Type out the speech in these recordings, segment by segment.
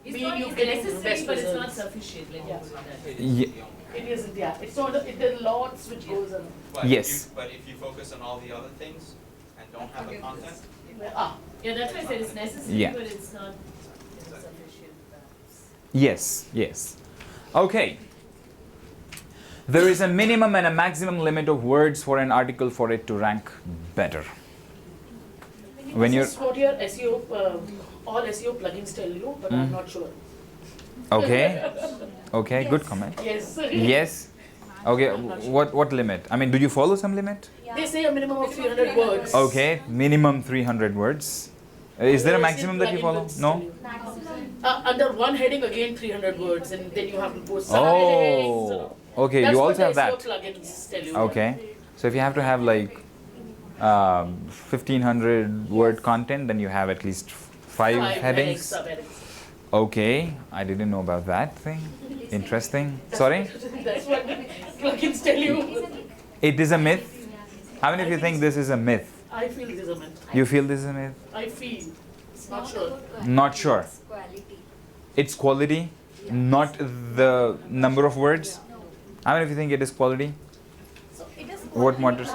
It's not you it's getting necessary, best but it's not results. sufficient. Like Yeah. it isn't. Yeah, it's not. There are lots which goes on. Yes. But if you focus on all the other things and don't have the content, Yeah, that's why I said it's necessary, Yeah. but it's not sufficient. Perhaps. Yes, yes. Okay. There is a minimum and a maximum limit of words for an article for it to rank better. When you're This is what your SEO, all SEO plugins tell you, but I'm not sure. okay, okay, good comment. Yes. Yes. Okay, what limit? I mean, do you follow some limit? They say a minimum of 300 words. Okay, minimum 300 words. Is there a maximum that you follow? No? Under one heading again 300 words, and then you have to post Oh, okay, That's you what also have the SEO that. plugins tell you. Okay, so if you have to have like 1500 word content, then you have at least five headings. Subheadings. Okay, I didn't know about that thing. Interesting. Sorry? That's what plugins tell you. It is a myth? How many of you think this is a myth? I feel this is a myth. You feel this is a myth? I feel. Not sure. Not sure. It's quality, not the number of words. How many of you think it is quality? What matters?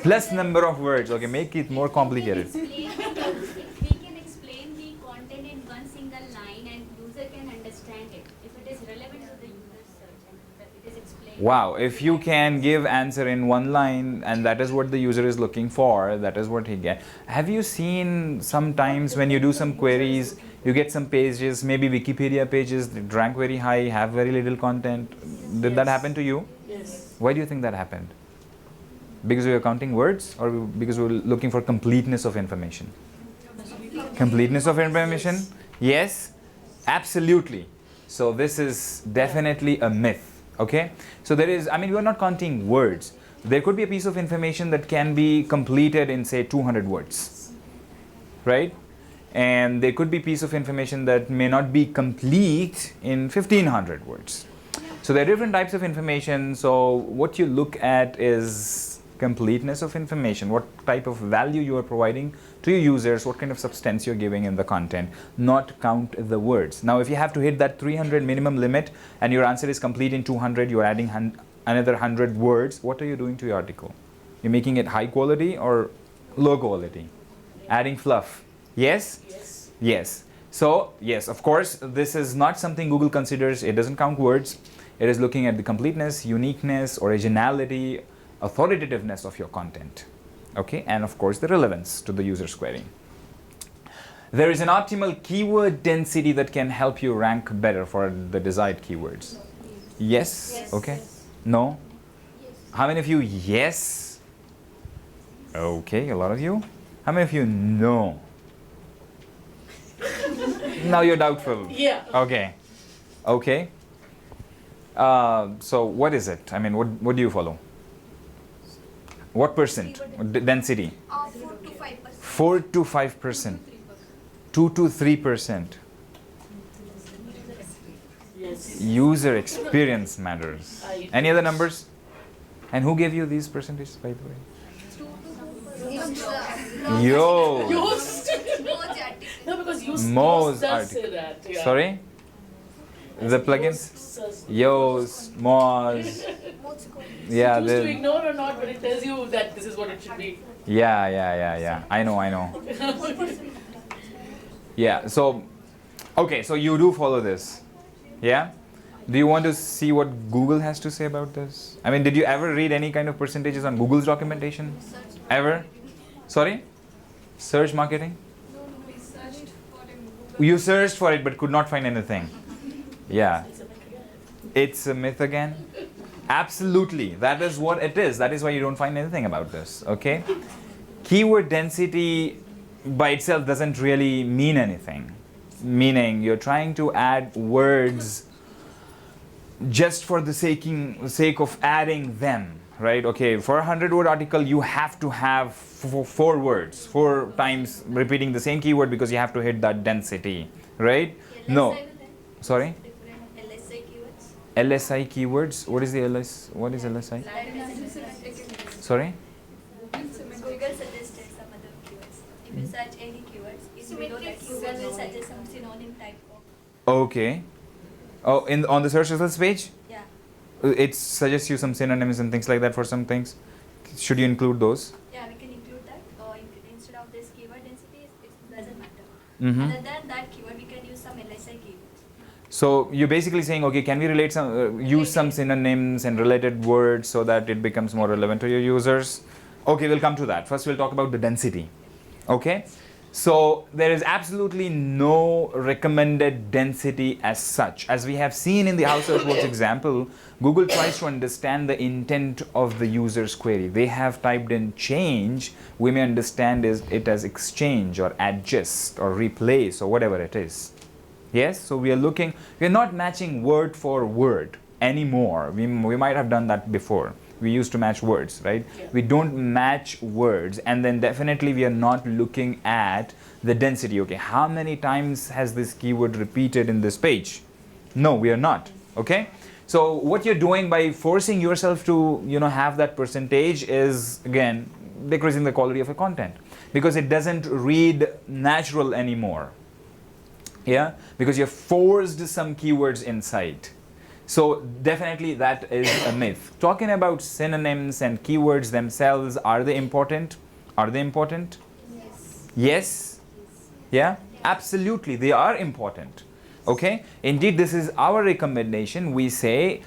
Plus number of words. Okay, make it more complicated. We can explain the content in one single line and user can understand it if it is relevant to the user's search and it is explained. Wow, if you can give answer in one line and that is what the user is looking for, that is what he get. Have you seen sometimes when you do some queries, you get some pages, maybe Wikipedia pages that rank very high, have very little content. Did that happen to you? Yes. Why do you think that happened? Because we were counting words or because we were looking for completeness of information? Completeness of information? Yes, absolutely. So this is definitely a myth, okay? So there is, I mean, we are not counting words. There could be a piece of information that can be completed in say 200 words, right? And there could be a piece of information that may not be complete in 1500 words. So there are different types of information. So what you look at is completeness of information, what type of value you are providing to your users, what kind of substance you're giving in the content, not count the words. Now if you have to hit that 300 minimum limit and your answer is complete in 200, you're adding another 100 words, what are you doing to your article? You're making it high quality or low quality? Adding fluff. Yes? Yes. Yes. So yes, of course, this is not something Google considers. It doesn't count words. It is looking at the completeness, uniqueness, originality, authoritativeness of your content, okay, and of course the relevance to the user's query. There is an optimal keyword density that can help you rank better for the desired keywords. Yes? Yes. Okay. No? How many of you yes? Okay, a lot of you. How many of you no? Now you're doubtful. Yeah. Okay. Okay. So what is it? I mean, what do you follow? What percent? Density? 4 to 5%. 4 to 5%. 2 to 3%. Yes. User experience matters. Any other numbers? And who gave you these percentages, by the way? Yo. Yoast. No, because Yoast Moz does say article. that. Yeah. Sorry? The plugins? Yoast, Moz. Yeah. Choose to the- ignore or not, but it tells you that this is what it should be. Yeah. I know. Yeah, so, okay, so you do follow this. Yeah? Do you want to see what Google has to say about this? I mean, did you ever read any kind of percentages on Google's documentation? Ever? Sorry? Search marketing? You searched for it but could not find anything. Yeah. It's a myth again? Absolutely. That is what it is. That is why you don't find anything about this. Okay? Keyword density by itself doesn't really mean anything. Meaning you're trying to add words just for the sake of adding them. Right? Okay, for a 100-word article, you have to have 4 words, 4 times repeating the same keyword because you have to hit that density. Right? No. Sorry? LSI keywords. LSI keywords. What is the LS? What is LSI? Sorry? Google suggested some other keywords. If you search any keywords, in below that Google will suggest some synonym type of. Okay. Oh, on the search results page, Yeah. it suggests you some synonyms and things like that for some things. Should you include those? Yeah, we can include that. Instead of this keyword density, it doesn't matter. Mm-hmm. Other than that keyword, we can use some LSI keywords. So you're basically saying, okay, can we relate some, use some synonyms and related words so that it becomes more relevant to your users? Okay, we'll come to that. First, we'll talk about the density. Okay, so there is absolutely no recommended density as such. As we have seen in the House Search Works example, Google tries to understand the intent of the user's query. They have typed in change. We may understand it as exchange or adjust or replace or whatever it is. Yes, so we are not matching word for word anymore. We might have done that before. We used to match words, right? Yeah. We don't match words, and then definitely we are not looking at the density. Okay, how many times has this keyword repeated in this page? No, we are not. Okay, so what you're doing by forcing yourself to have that percentage is again decreasing the quality of your content, because it doesn't read natural anymore. Yeah, because you've forced some keywords inside. So definitely that is a myth. Talking about synonyms and keywords themselves, are they important? Are they important? Yes. Yes? Yeah? Absolutely, they are important. Okay? Indeed, this is our recommendation. We say,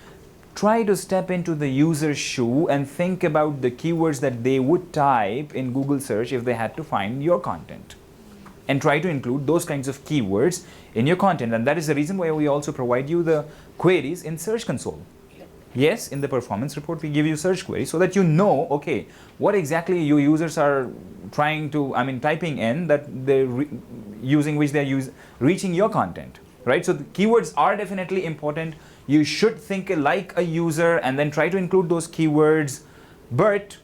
try to step into the user's shoe and think about the keywords that they would type in Google search if they had to find your content. And try to include those kinds of keywords in your content. And that is the reason why we also provide you the queries in Search Console. Yes, in the performance report, we give you search queries so that you know, okay, what exactly your users are trying to, typing in that they're using which they're reaching your content, right? So the keywords are definitely important. You should think like a user and then try to include those keywords, but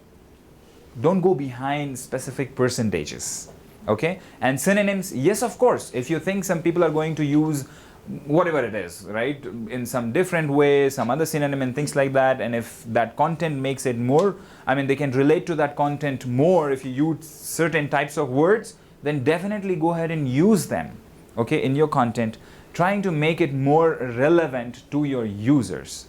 don't go behind specific percentages. Okay, and synonyms, yes, of course, if you think some people are going to use whatever it is, right, in some different way, some other synonym and things like that, and if that content makes it more, they can relate to that content more if you use certain types of words, then definitely go ahead and use them, okay, in your content, trying to make it more relevant to your users.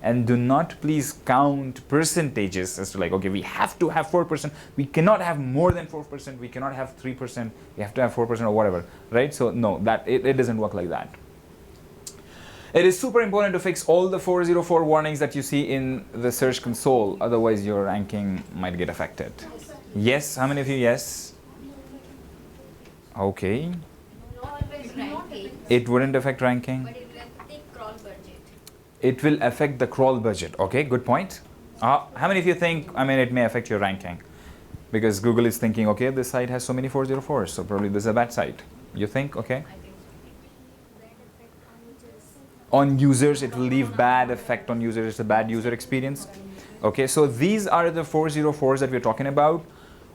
And do not please count percentages as to like, okay, we have to have 4%. We cannot have more than 4%. We cannot have 3%. We have to have 4% or whatever, right? So no, it doesn't work like that. It is super important to fix all the 404 warnings that you see in the Search Console. Otherwise, your ranking might get affected. Yes? How many of you yes? Okay. Not affect ranking, It wouldn't affect ranking. but it will take crawl budget. It will affect the crawl budget. Okay, good point. How many of you think, it may affect your ranking? Because Google is thinking, okay, this site has so many 404s, so probably this is a bad site. You think, okay? On users, it will leave bad effect on users. It's a bad user experience. Okay, so these are the 404s that we're talking about,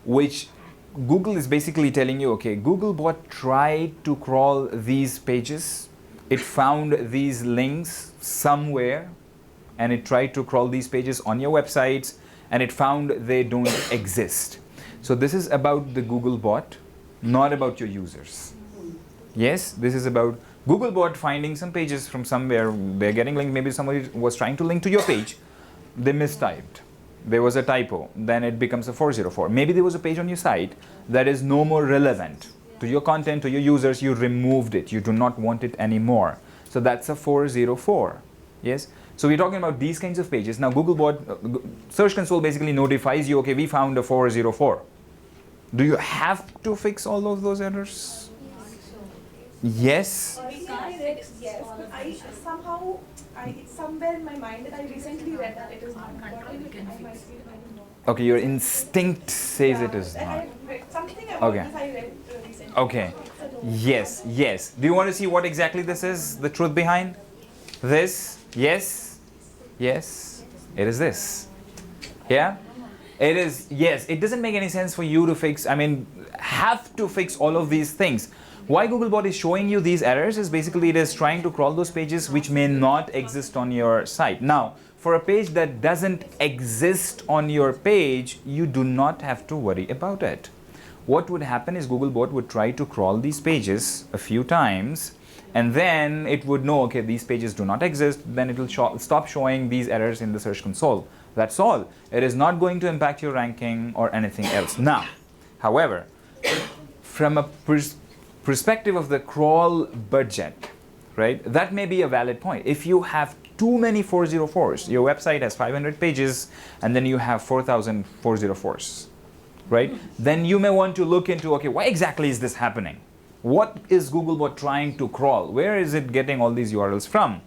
which Google is basically telling you, okay, Googlebot tried to crawl these pages. It found these links somewhere, and it tried to crawl these pages on your websites, and it found they don't exist. So this is about the Googlebot, not about your users. Yes, this is about Googlebot finding some pages from somewhere. They're getting linked. Maybe somebody was trying to link to your page. They mistyped. There was a typo. Then it becomes a 404. Maybe there was a page on your site that is no more relevant to your content, to your users. You removed it. You do not want it anymore. So that's a 404. Yes. So we're talking about these kinds of pages. Now Googlebot, Search Console basically notifies you, okay, we found a 404. Do you have to fix all of those errors? Yes. Yes, but somehow, somewhere in my mind that I recently read that it is not. Okay, your instinct says it is I not. read something about Okay. this I read recently. Okay. Yes, yes. Do you want to see what exactly this is? The truth behind this? Yes? Yes? It is this. Yeah? It is, yes. It doesn't make any sense for you to fix, have to fix all of these things. Why Googlebot is showing you these errors is basically it is trying to crawl those pages which may not exist on your site. Now, for a page that doesn't exist on your page, you do not have to worry about it. What would happen is Googlebot would try to crawl these pages a few times, and then it would know, okay, these pages do not exist, then it will stop showing these errors in the Search Console. That's all. It is not going to impact your ranking or anything else. Now, however, from a perspective of the crawl budget, right, that may be a valid point. If you have too many 404s, your website has 500 pages, and then you have 4,000 404s, right? Then you may want to look into, okay, why exactly is this happening? What is Googlebot trying to crawl? Where is it getting all these URLs from?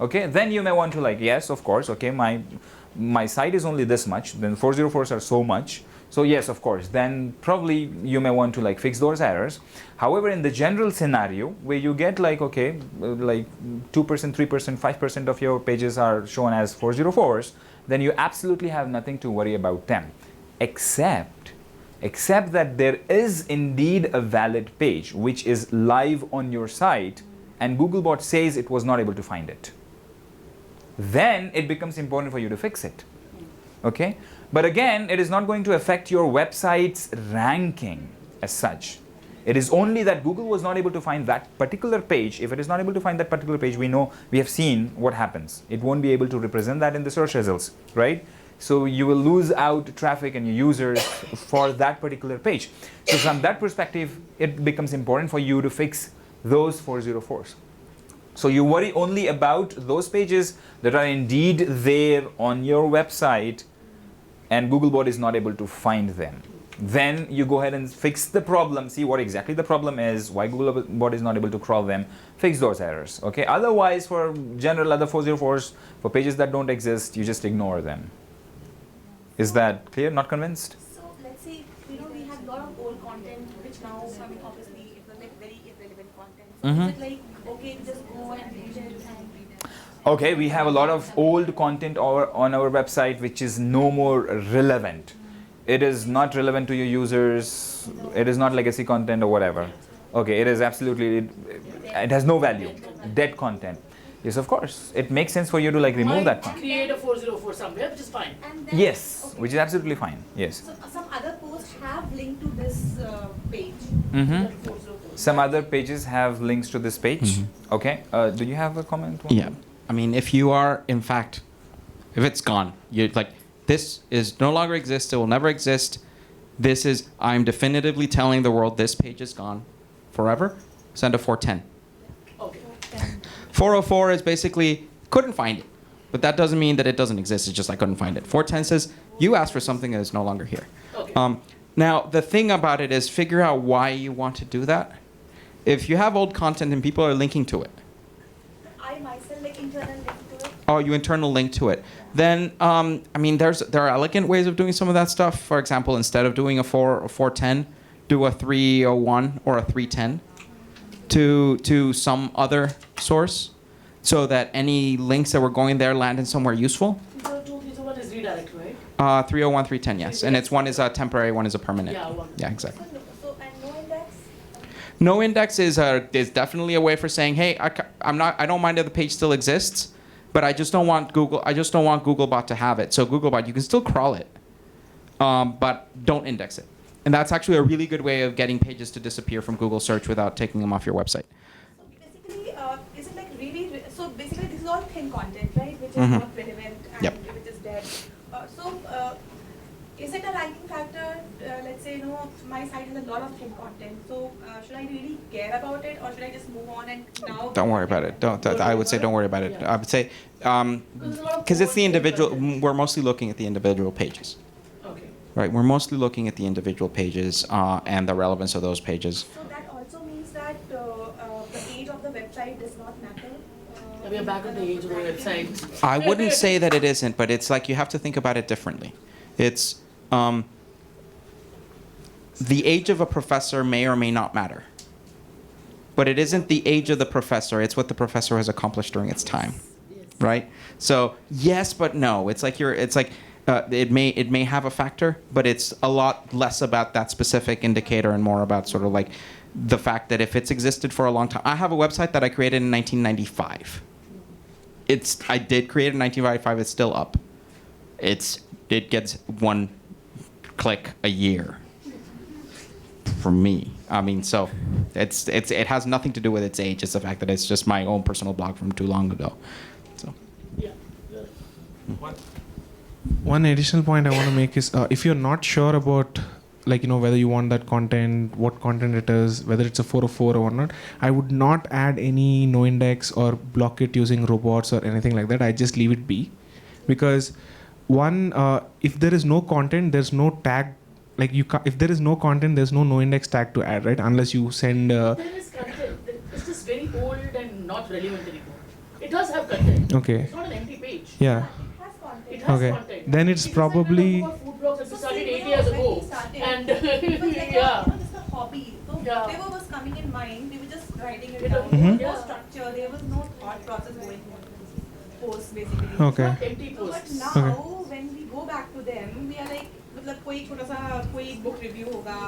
Okay, then you may want to like, yes, of course, okay, my site is only this much, then 404s are so much. So yes, of course, then probably you may want to like fix those errors. However, in the general scenario where you get like, okay, like 2%, 3%, 5% of your pages are shown as 404s, then you absolutely have nothing to worry about them. Except that there is indeed a valid page which is live on your site and Googlebot says it was not able to find it. Then it becomes important for you to fix it. Okay? But again, it is not going to affect your website's ranking as such. It is only that Google was not able to find that particular page. If it is not able to find that particular page, we have seen what happens. It won't be able to represent that in the search results, right? So you will lose out traffic and your users for that particular page. So from that perspective, it becomes important for you to fix those 404s. So you worry only about those pages that are indeed there on your website and Googlebot is not able to find them. Then you go ahead and fix the problem, see what exactly the problem is, why Googlebot is not able to crawl them, fix those errors. Okay. Otherwise, for general other 404s, for pages that don't exist, you just ignore them. Is that clear? Not convinced? So let's say, we have a lot of old content which now, obviously it was like very irrelevant content. So is it like, okay, just go and read it and okay, we have a lot of old content on our website which is no more relevant. It is not relevant to your users. It is not legacy content or whatever. Okay, it is absolutely, it has no value. Dead content. Yes, of course. It makes sense for you to like remove that content. Create a 404 somewhere, which is fine. And then, Yes, okay. which is absolutely fine. Yes. So some other posts have linked to this page. Some other pages have links to this page. Okay. Do you have a comment? Yeah. I mean, if you are, in fact, if it's gone, you're like, this is no longer exists, it will never exist. This is, I'm definitively telling the world this page is gone forever. Send a 410. Okay. 404 is basically, couldn't find it. But that doesn't mean that it doesn't exist, it's just I couldn't find it. 410 says, you asked for something that is no longer here. Okay. Now, the thing about it is figure out why you want to do that. If you have old content and people are linking to it, I myself like internal link to it. oh, you internal link to it. Then, I mean, there are elegant ways of doing some of that stuff. For example, instead of doing a 410, do a 301 or a 310 to some other source, so that any links that were going there land in somewhere useful. 301 is redirect, right? 301, 310, yes. And it's one is a temporary, one is a permanent. Yeah, one. Yeah, exactly. So and no index? No index is definitely a way for saying, hey, I don't mind if the page still exists, but I just don't want Googlebot to have it. So Googlebot, you can still crawl it, but don't index it. And that's actually a really good way of getting pages to disappear from Google search without taking them off your website. So basically, is it like really? So basically, this is all thin content, right? Which is Mhm. not relevant and Yep. which is dead. Is it a ranking factor? Let's say, my site has a lot of thin content. So should I really care about it, or should I just move on and now? Don't worry about it. I would say don't worry about it. Yeah. I would say, because it's the individual, we're mostly looking at the individual pages. Okay. Right, we're mostly looking at the individual pages and the relevance of those pages. So that also means that the age of the website does not matter. We are back on the age of the website. I wouldn't say that it isn't, but it's like you have to think about it differently. It's the age of a professor may or may not matter. But it isn't the age of the professor, it's what the professor has accomplished during its time. Right? So yes, but no. It's like it may have a factor, but it's a lot less about that specific indicator and more about sort of like the fact that if it's existed for a long time. I have a website that I created in 1995. I did create it in 1995. It's still up. It gets one click a year for me. I mean, so it has nothing to do with its age. It's the fact that it's just my own personal blog from too long ago. So. Yeah. One additional point I want to make is if you're not sure about whether you want that content, what content it is, whether it's a 404 or whatnot, I would not add any no index or block it using robots or anything like that. I just leave it be, because one, if there is no content, there's no tag. If there is no content, there's no index tag to add, right? Unless you send. There is content. It's just very old and not relevant anymore. It does have content. Okay. It's not an empty page. Yeah. It has Okay. content. Then it's probably. Like food blogs that we started 8 years ago. And It was like yeah. just a hobby. So Yeah. whatever was coming in mind, we were just writing it It down. was- There was Yeah. no structure, there was no thought process going on. Posts basically. Okay. Empty So, but posts. now when we go back to them, we are like, मतलब कोई छोटा सा कोई book review होगा,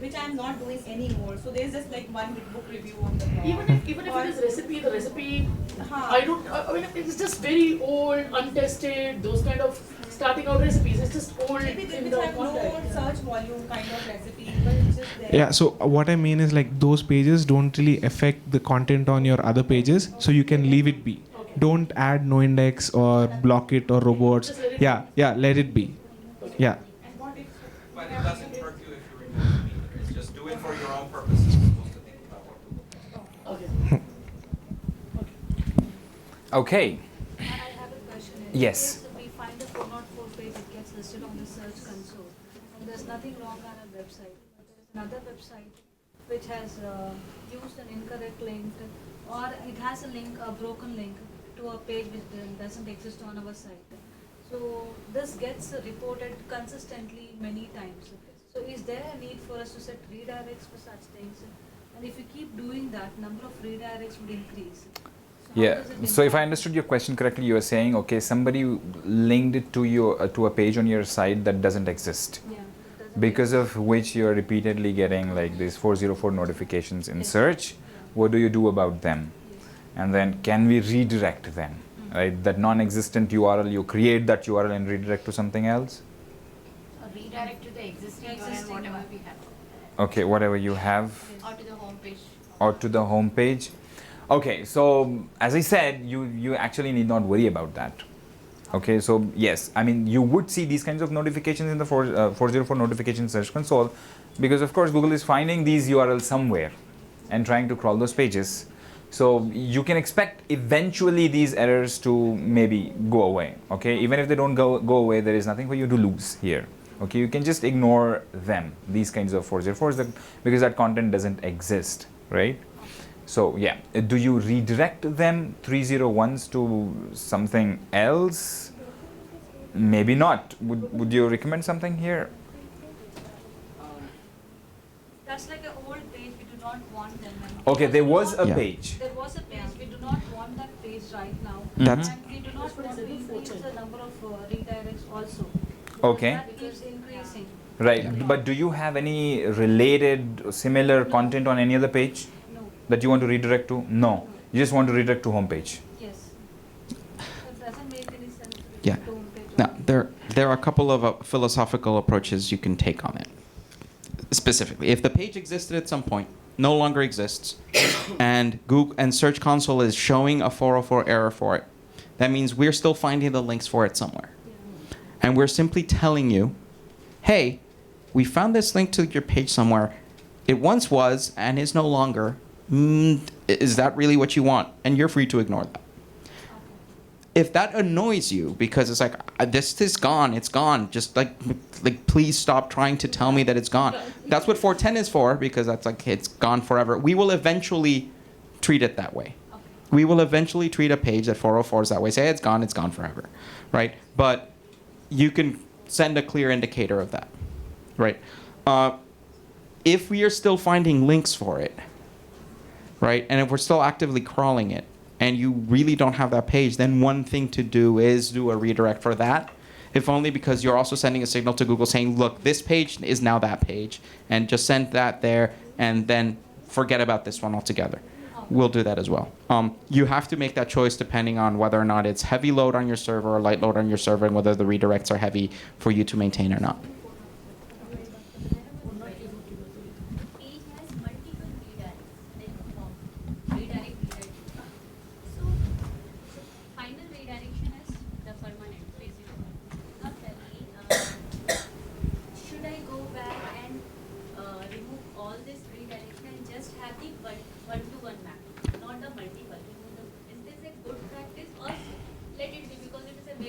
which I'm not doing anymore. So there's just like one book review on the blog. Even if it is recipe, the recipe, हाँ. I mean, it's just very old, untested, those kind of starting out recipes. It's just old Maybe in they the have no content. search volume kind of recipe, but it's just there. Yeah, so what I mean is those pages don't really affect the content on your other pages, so you can leave it be. Okay. Don't add no index or block it or robots. Just let it Yeah, let it be. Yeah. And what if But it doesn't hurt you if you remove the meter. It's just do it for your own purposes as opposed to thinking about what Google. Okay. Okay. I have a question. Yes. In case we find a 404 page, it gets listed on the search console. And there's nothing wrong on our website. But there is another website which has used an incorrect link, or it has a link, a broken link to a page which doesn't exist on our site. So this gets reported consistently many times. So is there a need for us to set redirects for such things? And if we keep doing that, number of redirects would increase. So how Yeah. does it So if I impact? understood your question correctly, you were saying, okay, somebody linked it to your to a page on your site that doesn't exist, Yeah, it doesn't because exist. of which you're repeatedly getting like these 404 notifications in Yes. search. What do you do about them? Yes. And then can we redirect them? Right? That non-existent URL, you create that URL and redirect to something else. Or redirect to the existing URL, Existing whatever one. we have, Okay, whatever you have, or to the home page. or to the home page. Okay, so as I said, you actually need not worry about that. Okay, so yes, I mean, you would see these kinds of notifications in the 404 notification search console, because of course Google is finding these URLs somewhere and trying to crawl those pages. So you can expect eventually these errors to maybe go away. Okay, even if they don't go away, there is nothing for you to lose here. Okay, you can just ignore them, these kinds of 404s, because that content doesn't exist, right? So yeah, do you redirect them 301s to something else? Maybe not. Would you recommend something here? That's like an old page, we do not want them. And Okay, there was a Yeah. page. There was a page, we do not want that page right now. That's- And we do not want to increase the number of redirects also. Okay. That keeps increasing. Right, but do you have any related, similar content on any other page No, that you want to redirect to? No, you just want to redirect to homepage. yes. It doesn't make any sense to Yeah. keep the homepage Now, on. there are a couple of philosophical approaches you can take on it. Specifically, if the page existed at some point, no longer exists, and Google and Search Console is showing a 404 error for it, that means we're still finding the links for it somewhere. And we're simply telling you, hey, we found this link to your page somewhere. It once was and is no longer. Is that really what you want? And you're free to ignore that. If that annoys you because it's like this is gone, it's gone. Just like please stop trying to tell me that it's gone. That's what 410 is for, because that's like it's gone forever. We will eventually treat it that way. We will eventually treat a page that 404 is that way. Say it's gone forever, right? But you can send a clear indicator of that, right? If we are still finding links for it, right, and if we're still actively crawling it, and you really don't have that page, then one thing to do is do a redirect for that, if only because you're also sending a signal to Google saying, look, this page is now that page, and just send that there, and then forget about this one altogether. We'll do that as well. You have to make that choice depending on whether or not it's heavy load on your server or light load on your server, and whether the redirects are heavy for you to maintain or not.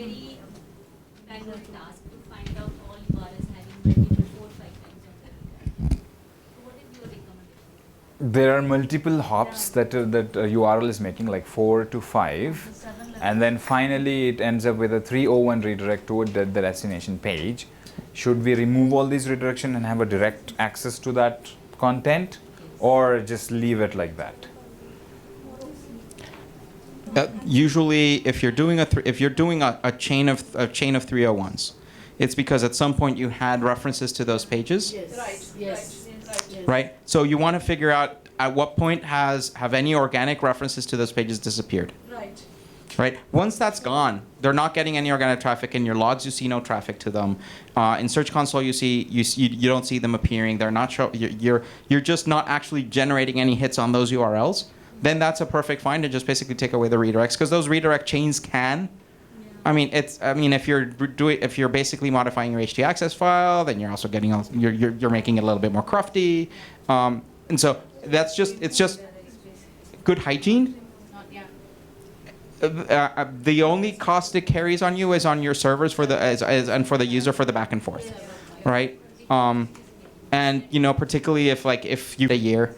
very manual task to find out all URLs having multiple 4-5 times on the redirect. So what is your recommendation? There are multiple hops that URL is making, like 4 to 5, and then finally it ends up with a 301 redirect to the destination page. Should we remove all these redirection and have a direct access to that content, or just leave it like that? Usually, if you're doing a chain of 301s, it's because at some point you had references to those pages, Yes. Right. Yes. Right. right? So you want to figure out at what point have any organic references to those pages disappeared, Right. right? Once that's gone, they're not getting any organic traffic. In your logs, you see no traffic to them. In Search Console, you don't see them appearing. They're not you're just not actually generating any hits on those URLs. Then that's a perfect fine to just basically take away the redirects, because those redirect chains can. If you're basically modifying your htaccess file, then you're also getting you're making it a little bit more crufty, and so it's just good hygiene. The only cost it carries on you is on your servers and for the user for the back and forth, right? And particularly if you a year.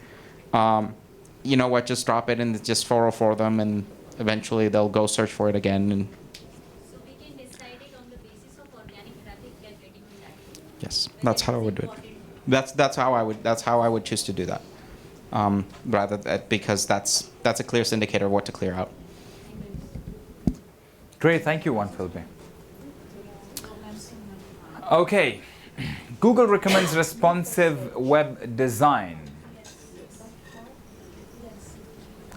You know what, just drop it and just 404 them, and eventually they'll go search for it again. And So we can decide it on the basis of organic traffic we are getting on that. yes, that's how I would do it. That's how I would choose to do that. Because that's a clear indicator of what to clear out. Great, thank you, Philippe. Okay, Google recommends responsive web design.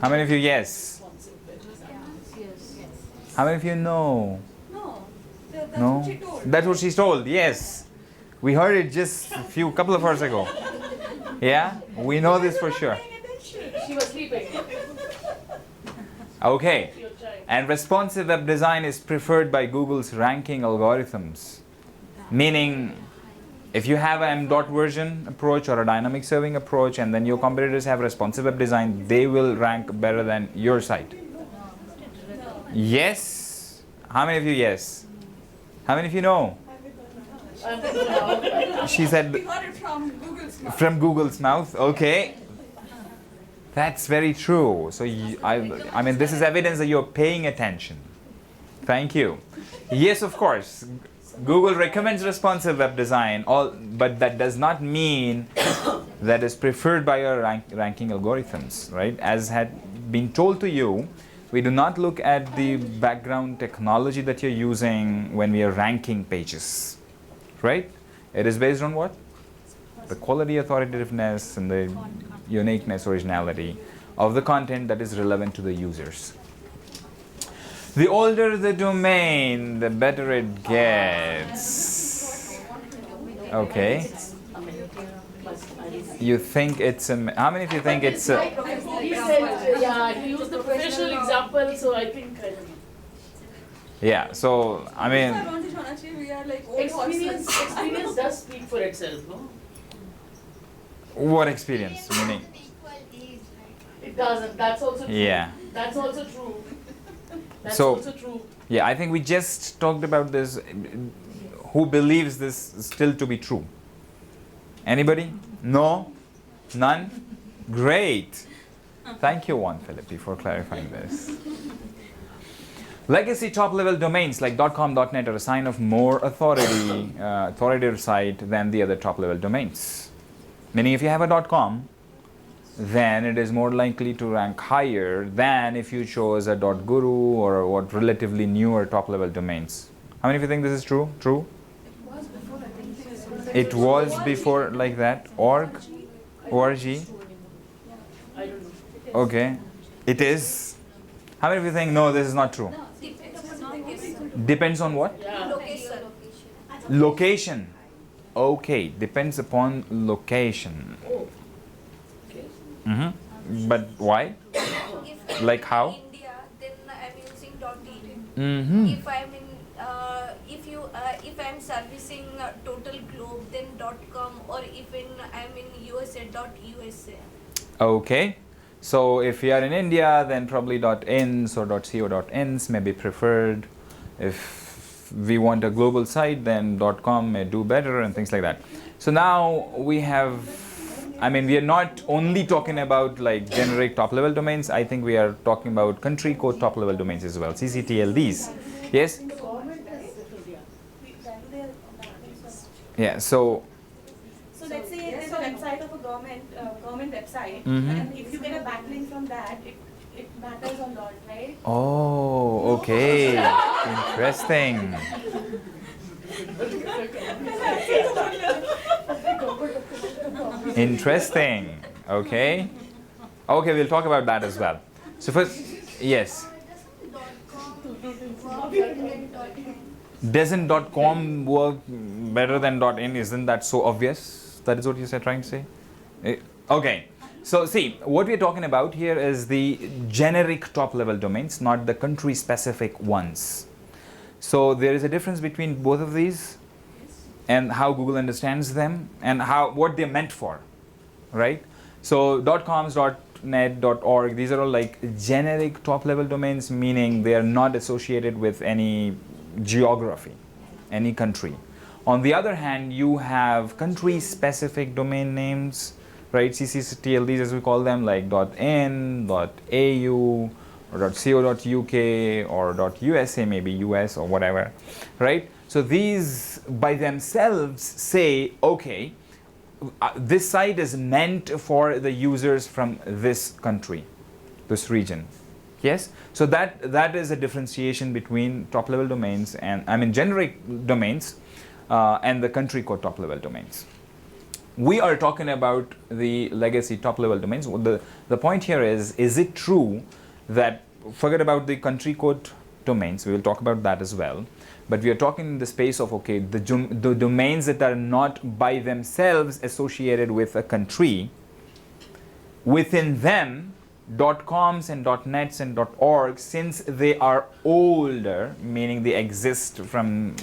How many of you yes? How many of you no? No. That's No? what she told. That's what she's told, yes. We heard it just a couple of hours ago. Yeah? We know this for sure. She was sleeping. Okay. Your child. And responsive web design is preferred by Google's ranking algorithms. Meaning, if you have an m. version approach or a dynamic serving approach, and then your competitors have responsive web design, they will rank better than your site. Yes? How many of you yes? How many of you no? She said We heard it from Google's mouth. from Google's mouth. Okay. That's very true. So this is evidence that you're paying attention. Thank you. Yes, of course. Google recommends responsive web design, but that does not mean that is preferred by your ranking algorithms, right? As had been told to you, we do not look at the background technology that you're using when we are ranking pages, right? It is based on what? The quality, authoritativeness, and the uniqueness, originality of the content that is relevant to the users. The older the domain, the better it gets. Okay. You think it's a... How many of you think it's a... He said, yeah, he used the professional example, so I think, Yeah, so, I mean... We are like old horses. experience does speak for itself, no? What experience? Meaning... It doesn't, that's also true. Yeah. That's also true. That's So- also true. Yeah, I think we just talked about this. Who believes this still to be true? Anybody? No? None? Great. Thank you, Philippi, for clarifying this. Legacy top-level domains like .com, .net are a sign of more authoritative site than the other top-level domains. Meaning, if you have a .com, then it is more likely to rank higher than if you chose a .guru or what relatively newer top-level domains. How many of you think this is true? True? It was before like that. Org? ORG? I don't know. Okay. It is. How many of you think no, this is not true? Depends on what? Yeah. Location. Okay, depends upon location. Oh. Okay. But why? Like how? India, then I'm using .in. Mm-hmm. If I'm in, if I'm servicing total globe, then .com, or if I'm in USA, .usa. Okay. So if you are in India, then probably .ins or .co.ins may be preferred. If we want a global site, then .com may do better and things like that. So now we have, I mean, we are not only talking about like generic top-level domains. I think we are talking about country code top-level domains as well, CCTLDs. Yes? Yeah, so let's say there's a website of a government website, Mhm. and if you get a backlink from that, it matters a lot, right? oh, okay. Interesting. Interesting. Okay. Okay, we'll talk about that as well. So first, yes. Doesn't .com work better than .in? Isn't that so obvious? That is what you said, trying to say? Okay. So see, what we're talking about here is the generic top-level domains, not the country-specific ones. So there is a difference between both of these and how Google understands them and what they're meant for, right? So .coms, .net, .org, these are all like generic top-level domains, meaning they are not associated with any geography, any country. On the other hand, you have country-specific domain names, right? CCTLDs as we call them, like .in, .au, or .co.uk, or .usa, maybe US or whatever, right? So these by themselves say, okay, this site is meant for the users from this country, this region. Yes, so that is a differentiation between top-level domains and, I mean, generic domains and the country code top-level domains. We are talking about the legacy top-level domains. The point here is it true that, forget about the country code domains, we will talk about that as well, but we are talking in the space of, okay, the domains that are not by themselves associated with a country, within them, .coms and .nets and .org, since they are older, meaning they exist from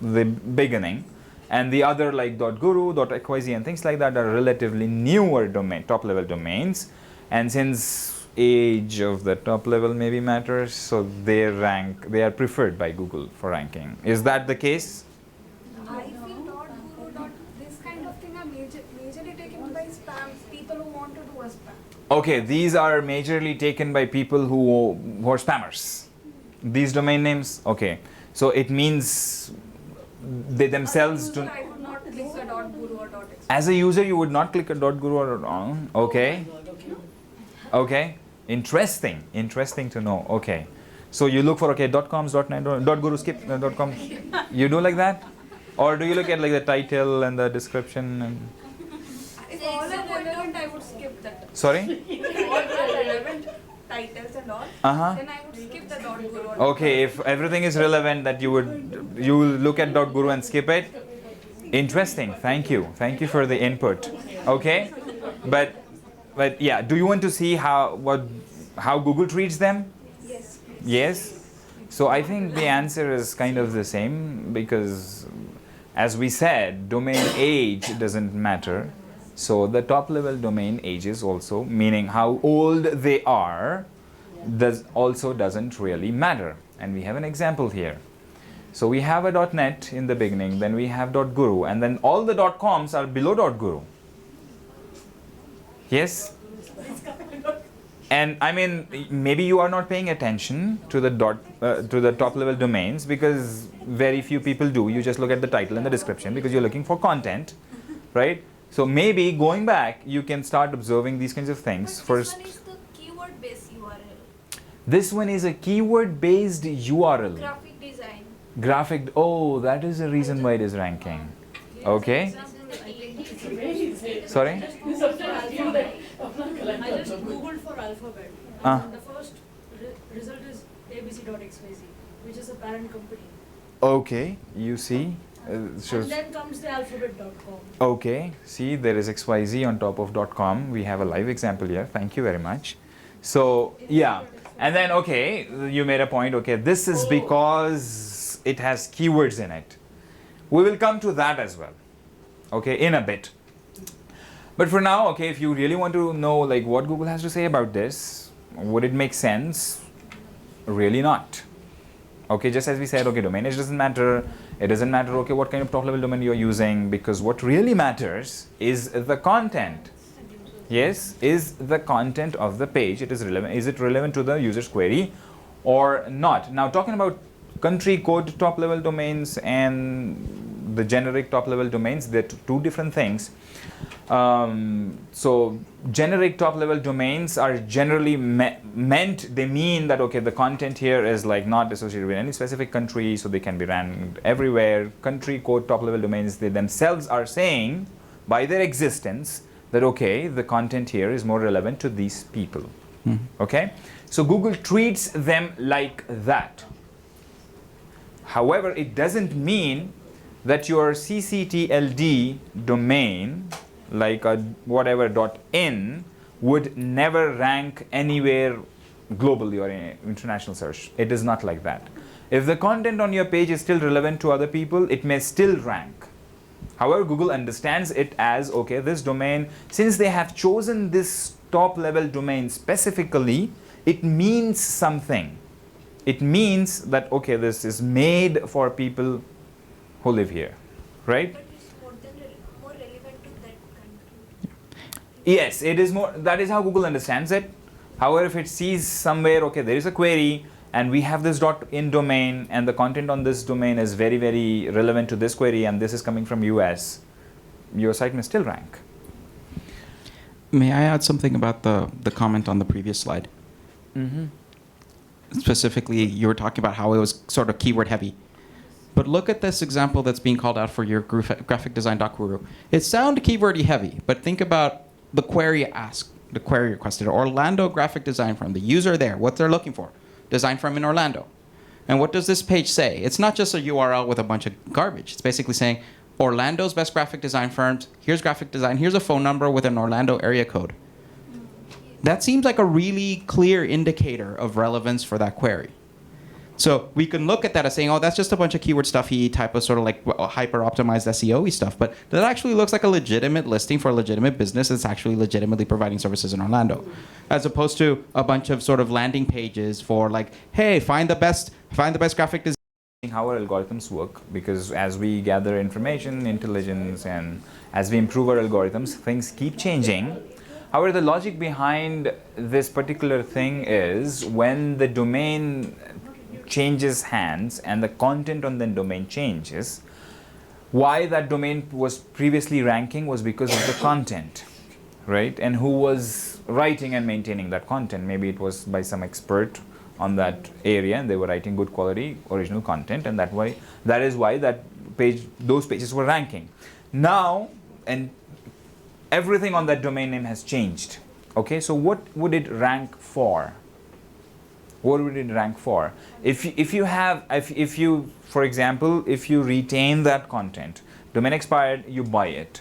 the beginning, and the other like .guru, .xyz and things like that are relatively newer top-level domains, and since age of the top level maybe matters, so they are preferred by Google for ranking. Is that the case? I feel .guru, this kind of thing are majorly taken by spam, people who want to do a spam. Okay, these are majorly taken by people who are spammers. These domain names, okay. So it means they themselves do. I would not click a .guru or .xyz. As a user, you would not click a .guru or okay. Okay, interesting to know. Okay, so you look for .coms, .net, .guru, skip .com. You do like that, or do you look at like the title and the description? And If all are relevant, I would skip that. sorry. If all are relevant titles and all, then I would skip the .guru. Or Okay, if everything is relevant, that you will look at .guru and skip it. Interesting. Thank you for the input. Okay, but yeah, do you want to see how Google treats them? Yes. Yes. So I think the answer is kind of the same, because as we said, domain age doesn't matter. So the top level domain ages also, meaning how old they are, doesn't really matter. And we have an example here. So we have a .net in the beginning, then we have .guru, and then all the .coms are below .guru. Yes? And I mean, maybe you are not paying attention to the top level domains, because very few people do. You just look at the title and the description because you're looking for content, right? So maybe going back, you can start observing these kinds of things. This one is the keyword based URL. This one is a keyword based URL. Graphic design. Oh, that is the reason why it is ranking. Okay. Sorry? I just googled for alphabet. The first result is abc.xyz, which is a parent company. Okay, you see. And then comes the alphabet.com. Okay, see, there is XYZ on top of .com. We have a live example here. Thank you very much. So, yeah. And then, okay, you made a point. Okay, this is because it has keywords in it. We will come to that as well, okay, in a bit. But for now, okay, if you really want to know like what Google has to say about this, would it make sense? Really not. Okay, just as we said, okay, domain age doesn't matter. It doesn't matter, okay, what kind of top level domain you're using, because what really matters is the content. Yes, is the content of the page, it is relevant. Is it relevant to the user's query or not? Now, talking about country code top level domains and the generic top level domains, they're two different things. So generic top level domains are generally meant, they mean that, okay, the content here is like not associated with any specific country, so they can be ranked everywhere. Country code top level domains, they themselves are saying by their existence that, okay, the content here is more relevant to these people. Okay, so Google treats them like that. However, it doesn't mean that your ccTLD domain, like a whatever .in, would never rank anywhere globally or in international search. It is not like that. If the content on your page is still relevant to other people, it may still rank. However, Google understands it as, okay, this domain, since they have chosen this top level domain specifically, it means something. It means that, okay, this is made for people who live here, right? But it's more relevant to that country. Yes, it is more, that is how Google understands it. However, if it sees somewhere, okay, there is a query and we have this .in domain and the content on this domain is very, very relevant to this query and this is coming from US, your site may still rank. May I add something about the comment on the previous slide? Specifically, you were talking about how it was sort of keyword heavy. But look at this example that's being called out for your graphic design .guru. It sounds keywordy heavy, but think about the query asked, the query requested. Orlando graphic design firm, the user there, what they're looking for. Design firm in Orlando. And what does this page say? It's not just a URL with a bunch of garbage. It's basically saying, Orlando's best graphic design firms, here's graphic design, here's a phone number with an Orlando area code. That seems like a really clear indicator of relevance for that query. So we can look at that as saying, oh, that's just a bunch of keyword stuffy type of sort of like hyper-optimized SEO-y stuff. But that actually looks like a legitimate listing for a legitimate business that's actually legitimately providing services in Orlando. As opposed to a bunch of sort of landing pages for like, hey, find the best graphic design. How our algorithms work, because as we gather information, intelligence, and as we improve our algorithms, things keep changing. However, the logic behind this particular thing is when the domain changes hands and the content on the domain changes, why that domain was previously ranking was because of the content, right? And who was writing and maintaining that content. Maybe it was by some expert on that area and they were writing good quality original content, and that is why that page, those pages were ranking. Now, and everything on that domain name has changed. Okay, so what would it rank for? What would it rank for? If you, for example, if you retain that content, domain expired, you buy it,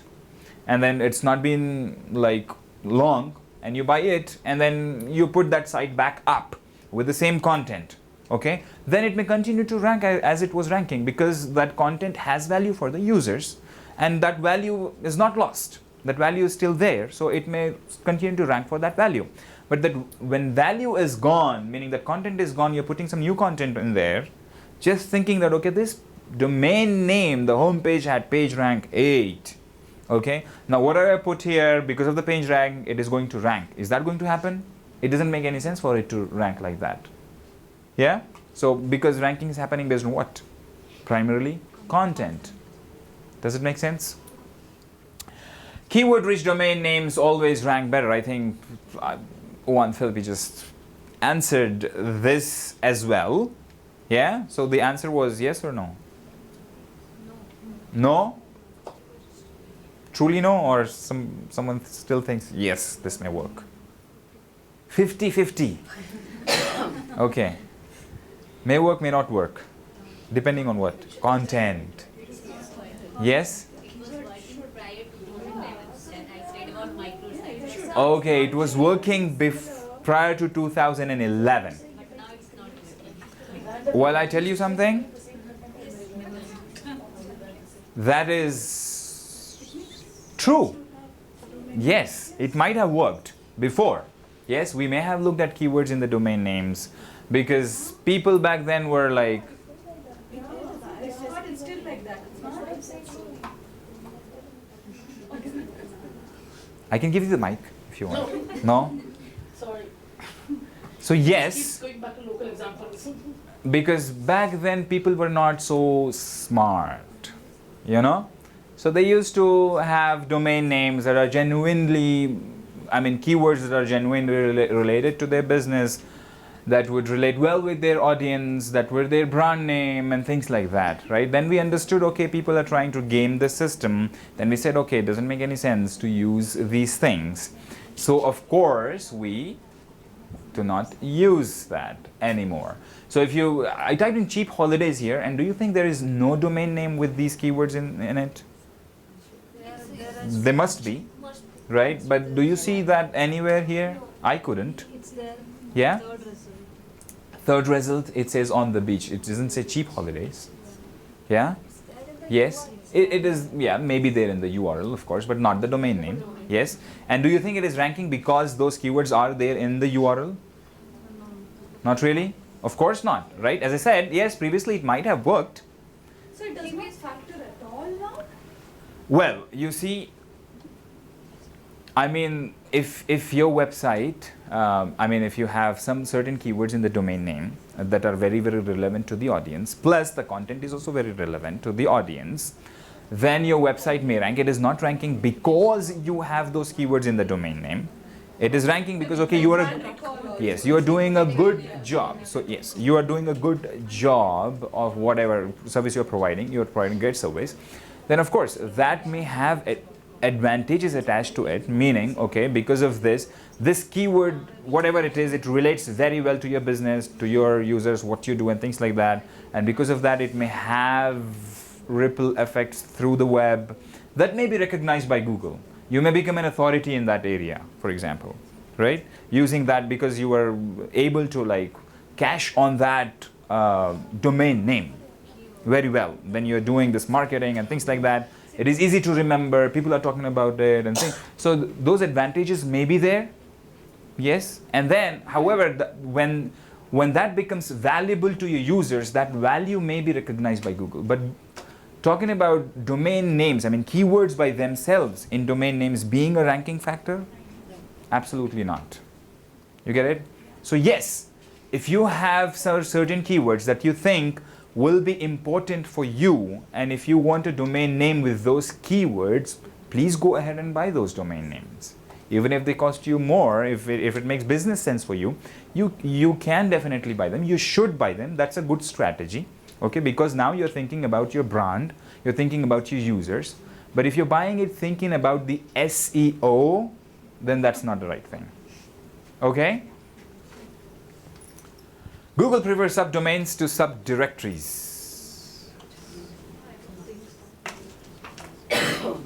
and then it's not been like long, and you buy it, and then you put that site back up with the same content, okay, then it may continue to rank as it was ranking, because that content has value for the users, and that value is not lost. That value is still there, so it may continue to rank for that value. But that when value is gone, meaning that content is gone, you're putting some new content in there, just thinking that, okay, this domain name, the home page had page rank 8. Okay, now what I put here, because of the page rank, it is going to rank. Is that going to happen? It doesn't make any sense for it to rank like that. Yeah? So because ranking is happening based on what? Primarily content. Does it make sense? Keyword rich domain names always rank better. I think Owen Philippi just answered this as well. Yeah? So the answer was yes or no? No? Truly no? Or someone still thinks, yes, this may work? 50-50. Okay. May work, may not work. Depending on what? Content. Yes? Okay, it was working prior to 2011. Well, I tell you something. That is true. Yes, it might have worked before. Yes, we may have looked at keywords in the domain names because people back then were like I can give you the mic if you want. No? Sorry. So Keeps yes, going back to local examples. because back then people were not so smart, you know? So they used to have domain names that are genuinely, I mean, keywords that are genuinely related to their business, that would relate well with their audience, that were their brand name and things like that, right? Then we understood, okay, people are trying to game the system. Then we said, okay, it doesn't make any sense to use these things. So of course, we do not use that anymore. So if you, I typed in cheap holidays here, and do you think there is no domain name with these keywords in it? There must be, right? But do you see that anywhere here? I couldn't. It's there. Yeah? Third result. Third result, it says on the beach. It doesn't say cheap holidays. Yeah? Yes? It is, yeah, maybe there in the URL, of course, but not the domain name. Yes? And do you think it is ranking because those keywords are there in the URL? Not really? Of course not, right? As I said, yes, previously it might have worked. So it does not factor at all now? Well, you see, I mean, if your website, I mean, if you have some certain keywords in the domain name that are very, very relevant to the audience, plus the content is also very relevant to the audience, then your website may rank. It is not ranking because you have those keywords in the domain name. It is ranking because, okay, you are yes, you are doing a good job. So yes, you are doing a good job of whatever service you are providing. You are providing great service. Then of course that may have advantages attached to it, meaning, okay, because of this keyword, whatever it is, it relates very well to your business, to your users, what you do and things like that. And because of that, it may have ripple effects through the web that may be recognized by Google. You may become an authority in that area, for example, right? Using that because you are able to like cash on that domain name very well when you're doing this marketing and things like that. It is easy to remember, people are talking about it and things. So those advantages may be there, yes. And then, however, when that becomes valuable to your users, that value may be recognized by Google. But talking about domain names, I mean keywords by themselves in domain names being a ranking factor, absolutely not. You get it? So yes, if you have certain keywords that you think will be important for you, and if you want a domain name with those keywords, please go ahead and buy those domain names. Even if they cost you more, if it makes business sense for you, you can definitely buy them. You should buy them. That's a good strategy, okay? Because now you're thinking about your brand, you're thinking about your users. But if you're buying it thinking about the SEO, then that's not the right thing, okay? Google prefers subdomains to subdirectories.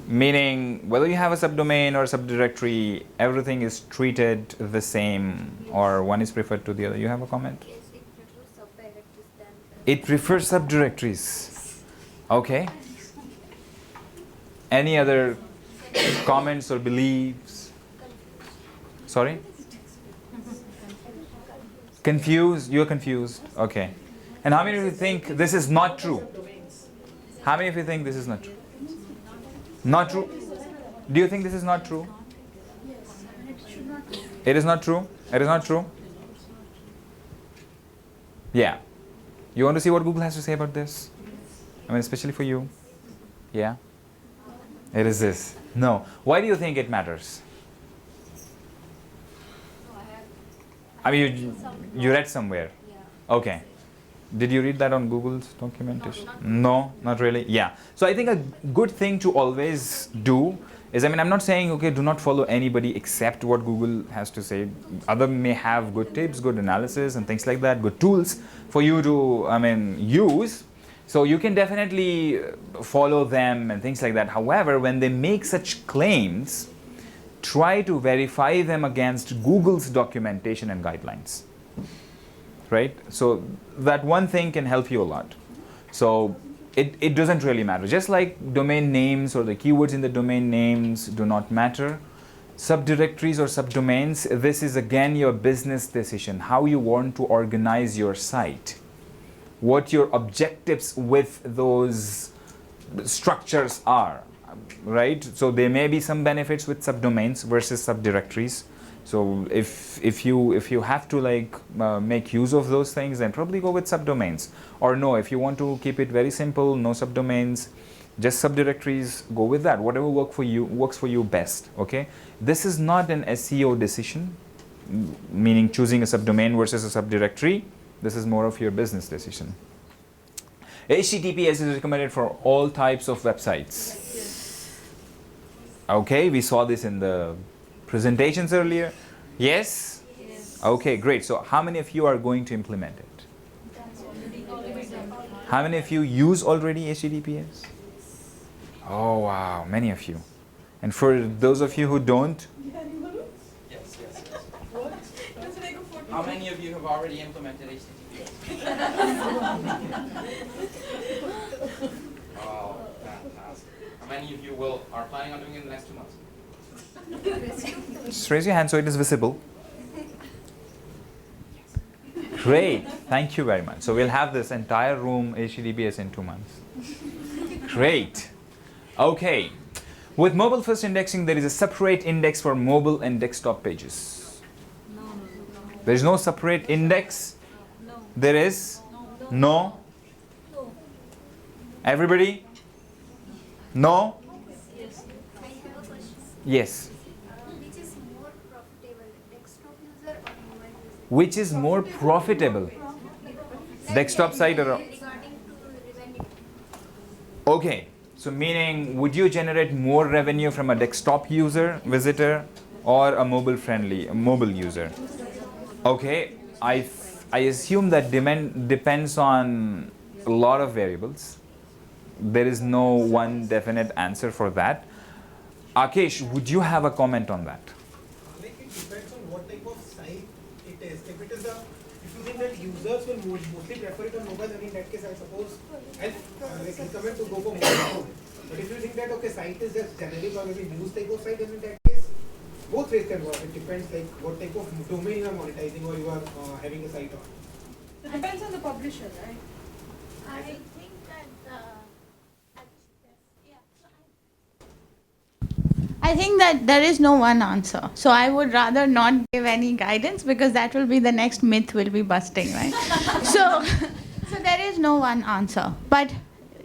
Meaning, whether you have a subdomain or a subdirectory, everything is treated the same, or one is preferred to the other. You have a comment? Yes, it prefers subdirectories than. It prefers subdirectories. Okay. Any other comments or beliefs? Sorry? Confused? You're confused. Okay. And how many of you think this is not true? How many of you think this is not true? Not true? Do you think this is not true? It is not true? It is not true? Yeah. You want to see what Google has to say about this? I mean, especially for you. Yeah? It is this. No. Why do you think it matters? I mean, you read somewhere. Okay. Did you read that on Google's documentation? No, not really. Yeah. So I think a good thing to always do is, I mean, I'm not saying, okay, do not follow anybody except what Google has to say. Other may have good tips, good analysis and things like that, good tools for you to, I mean, use. So you can definitely follow them and things like that. However, when they make such claims, try to verify them against Google's documentation and guidelines, right? So that one thing can help you a lot. So it doesn't really matter. Just like domain names or the keywords in the domain names do not matter, subdirectories or subdomains, this is again your business decision, how you want to organize your site, what your objectives with those structures are. right? So there may be some benefits with subdomains versus subdirectories. So if you have to like make use of those things, then probably go with subdomains. Or no, if you want to keep it very simple, no subdomains, just subdirectories, go with that. Whatever works for you best. Okay, this is not an SEO decision, meaning choosing a subdomain versus a subdirectory. This is more of your business decision. HTTPS is recommended for all types of websites. Okay, we saw this in the presentations earlier. Yes? Okay, great. So how many of you are going to implement it? How many of you use already HTTPS? Oh wow, many of you. And for those of you who don't, Yes. How many of you have already implemented HTTPS? Oh, fantastic. How many of you are planning on doing it in the next 2 months? just raise your hand so it is visible. Great, thank you very much. So we'll have this entire room HTTPS in 2 months. Great. Okay. With mobile first indexing, there is a separate index for mobile and desktop pages. There is no separate index. There is no. Everybody? No? I have a question. Yes. Which is more profitable, desktop user or mobile user? Which is more profitable? Desktop side or? Regarding to revenue. Okay. So meaning, would you generate more revenue from a desktop visitor, or a mobile user? Okay, I assume that demand depends on a lot of variables. There is no one definite answer for that. Akesh, would you have a comment on that? Like it depends on what type of site it is. If you think that users will mostly prefer it on mobile, then in that case I suppose I'll recommend to go for mobile. But if you think that okay, site is just generic or maybe news type of site, then in that case both ways can work. It depends like what type of domain you are monetizing or you are having a site on. It depends on the publisher, right? I think that I think that there is no one answer. So I would rather not give any guidance because that will be the next myth we'll be busting, right? so there is no one answer. But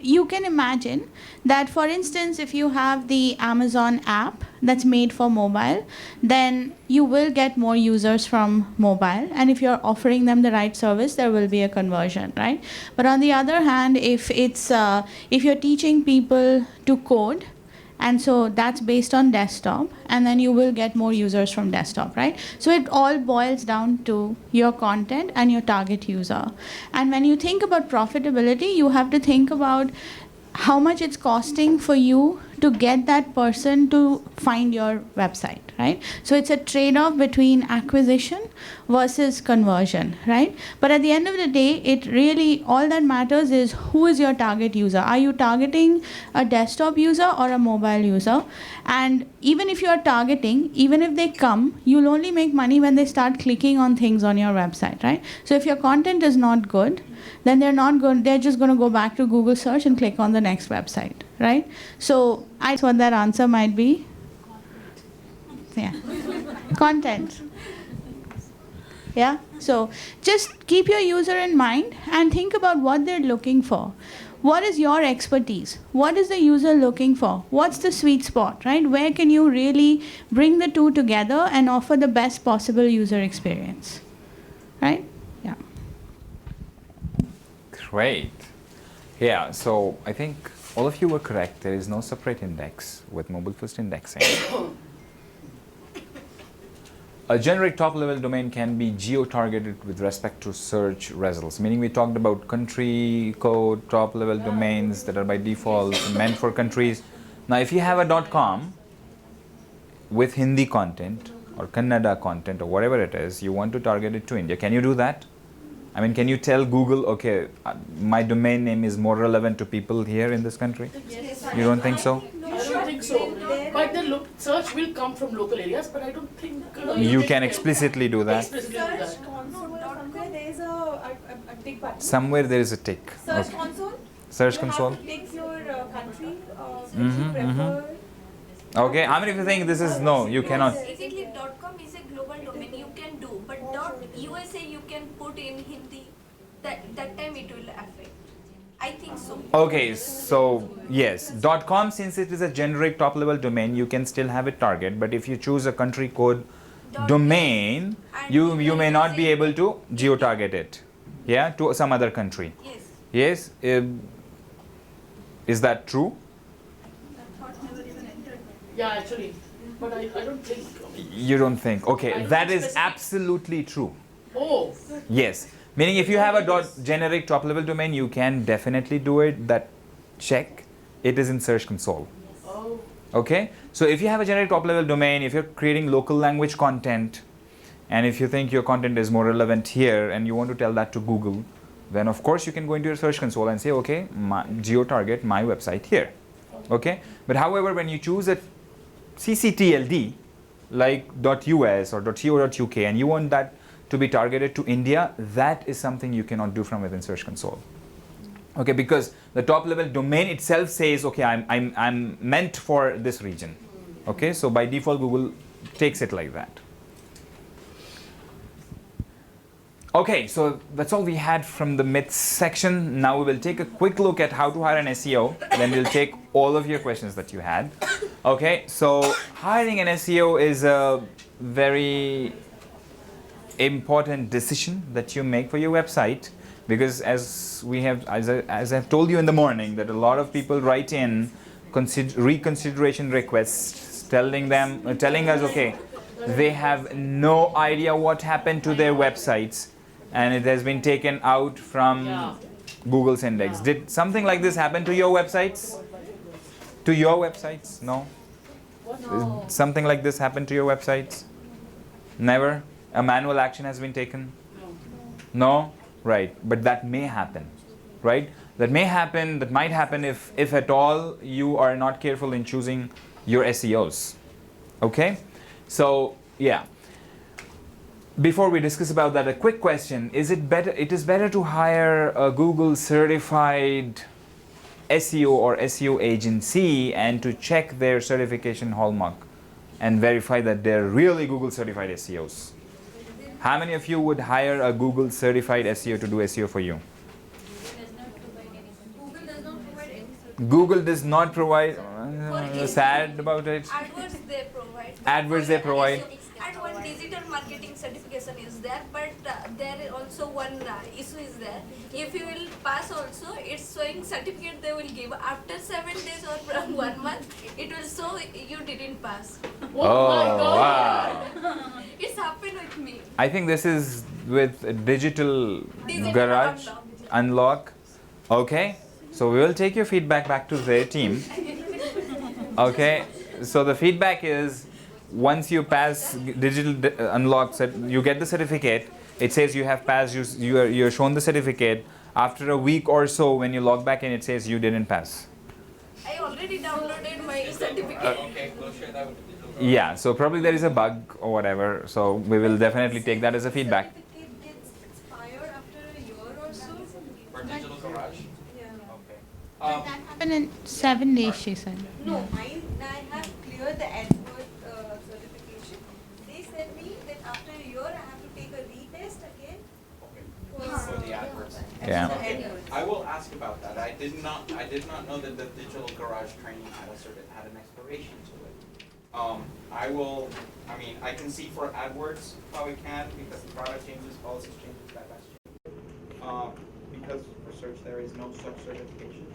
you can imagine that, for instance, if you have the Amazon app that's made for mobile, then you will get more users from mobile. And if you're offering them the right service, there will be a conversion, right? But on the other hand, if you're teaching people to code, and so that's based on desktop, and then you will get more users from desktop, right? So it all boils down to your content and your target user. And when you think about profitability, you have to think about how much it's costing for you to get that person to find your website, right? So it's a trade-off between acquisition versus conversion, right? But at the end of the day, it really, all that matters is who is your target user. Are you targeting a desktop user or a mobile user? And even if you are targeting, even if they come, you'll only make money when they start clicking on things on your website, right? So if your content is not good, then they're just going to go back to Google search and click on the next website, right? So that's what that answer might be. Yeah. Content. Yeah. So just keep your user in mind and think about what they're looking for. What is your expertise? What is the user looking for? What's the sweet spot, right? Where can you really bring the two together and offer the best possible user experience, right? Yeah. Great. Yeah, so I think all of you were correct. There is no separate index with mobile first indexing. A generic top-level domain can be geo-targeted with respect to search results, meaning we talked about country code, top-level domains that are by default meant for countries. Now, if you have a .com with Hindi content or Kannada content or whatever it is, you want to target it to India, can you do that? I mean, can you tell Google, okay, my domain name is more relevant to people here in this country? Yes. You don't think so? I don't think so. But the search will come from local areas, but I don't think You can explicitly do that. Explicitly do that. Search console or somewhere there is a tick button. Somewhere there is a tick. Search Okay. console. Search You console. have to tick your country, Mhm, would you prefer? Okay, how many of you think this is no? You cannot. Basically, .com is a global domain you can do, but .usa you can put in Hindi. That time it will affect. I think so. Okay, so yes, .com, since it is a generic top level domain, you can still have it target, but if you choose a country code domain, you may not be able to geo target it, yeah, to some other country. Yes. Yes, is that true? Yeah, actually, but I don't think. You don't think? Okay, I that don't is specific- absolutely true. Oh. Yes, meaning if you have a generic top level domain, you can definitely do it. That check, it is in Search Console. Oh. Okay, so if you have a generic top level domain, if you're creating local language content, and if you think your content is more relevant here and you want to tell that to Google, then of course you can go into your Search Console and say, okay, geo target my website here. Okay, but however, when you choose a CCTLD like .us or .co.uk and you want that to be targeted to India, that is something you cannot do from within Search Console. Okay, because the top level domain itself says, okay, I'm meant for this region. Okay, so by default Google takes it like that. Okay, so that's all we had from the myths section. Now we will take a quick look at how to hire an SEO. Then we'll take all of your questions that you had. Okay, so hiring an SEO is a very important decision that you make for your website, because as I've told you in the morning, that a lot of people write in reconsideration requests telling us, okay, they have no idea what happened to their websites and it has been taken out from Google's index. Did something like this happen to your websites? To your websites? No? No. Something like this happened to your websites? Never? A manual action has been taken? No? Right. But that may happen. Right? That may happen, that might happen if at all you are not careful in choosing your SEOs. Okay? So, yeah. Before we discuss about that, a quick question. It is better to hire a Google certified SEO or SEO agency and to check their certification hallmark and verify that they're really Google certified SEOs? How many of you would hire a Google certified SEO to do SEO for you? Google does not provide. Sad about it. AdWords they provide. AdWords they provide. And one digital marketing certification is there, but there is also one issue is there. If you will pass also, it's showing certificate they will give. After 7 days or from 1 month, it will show you didn't pass. Oh, my God. Wow. It's happened with me. I think this is with digital garage unlock. Okay, so we will take your feedback back to their team. Okay, so the feedback is, once you pass digital unlock, you get the certificate. It says you have passed. You're shown the certificate. After a week or so, when you log back in, it says you didn't pass. I already downloaded my certificate. Okay, we'll share that with the digital garage. Yeah, so probably there is a bug or whatever. So we will definitely take that as a feedback. Certificate gets expired after a year or so. For digital garage? Yeah. Okay. But that happened in 7 days, she said. No, mine, I have cleared the AdWords certification. They said me that after a year I have to take a retest again. For the AdWords. Yeah. Okay. I will ask about that. I did not know that the digital garage training had an expiration to it. I can see for AdWords how it can, because the product changes, policies changes, that changes. Because for search there is no such certification.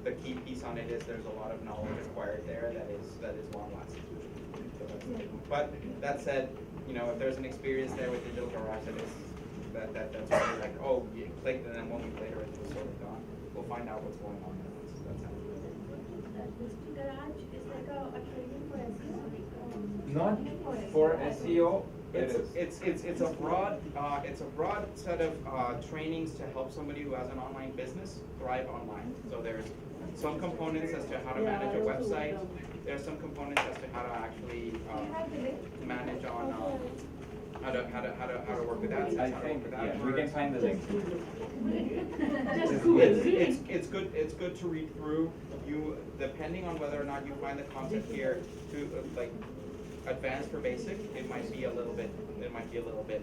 The key piece on it is there's a lot of knowledge acquired there that is long lasting. So but that said, if there's an experience there with digital garage that's really like, oh, you clicked and then 1 week later it was sort of gone. We'll find out what's going on. That's how. Garage is like a training for SEO. Not for SEO. It's a broad set of trainings to help somebody who has an online business thrive online. So there's some components as to how to manage a website. There's some components as to how to actually manage on how to work with that. I think we can find the link. It's good to read through. You, depending on whether or not you find the content here to like advanced or basic, it might be a little bit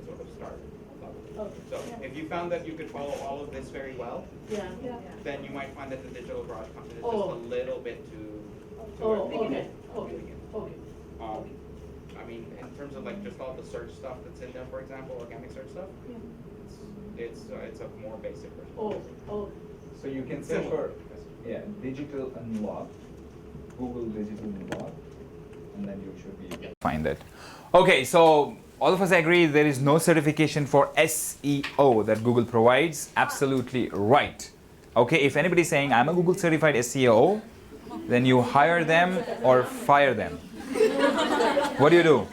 sort of start level. So if you found that you could follow all of this very well, then you might find that the digital garage content is just a little bit too Okay. I mean, in terms of like just all the search stuff that's in there, for example, organic search stuff, it's a more basic version. So you can search for digital unlock, Google digital unlock, and then you should be able to find it. Okay, so all of us agree there is no certification for SEO that Google provides. Absolutely right. Okay, if anybody's saying I'm a Google certified SEO, then you hire them or fire them. What do you do?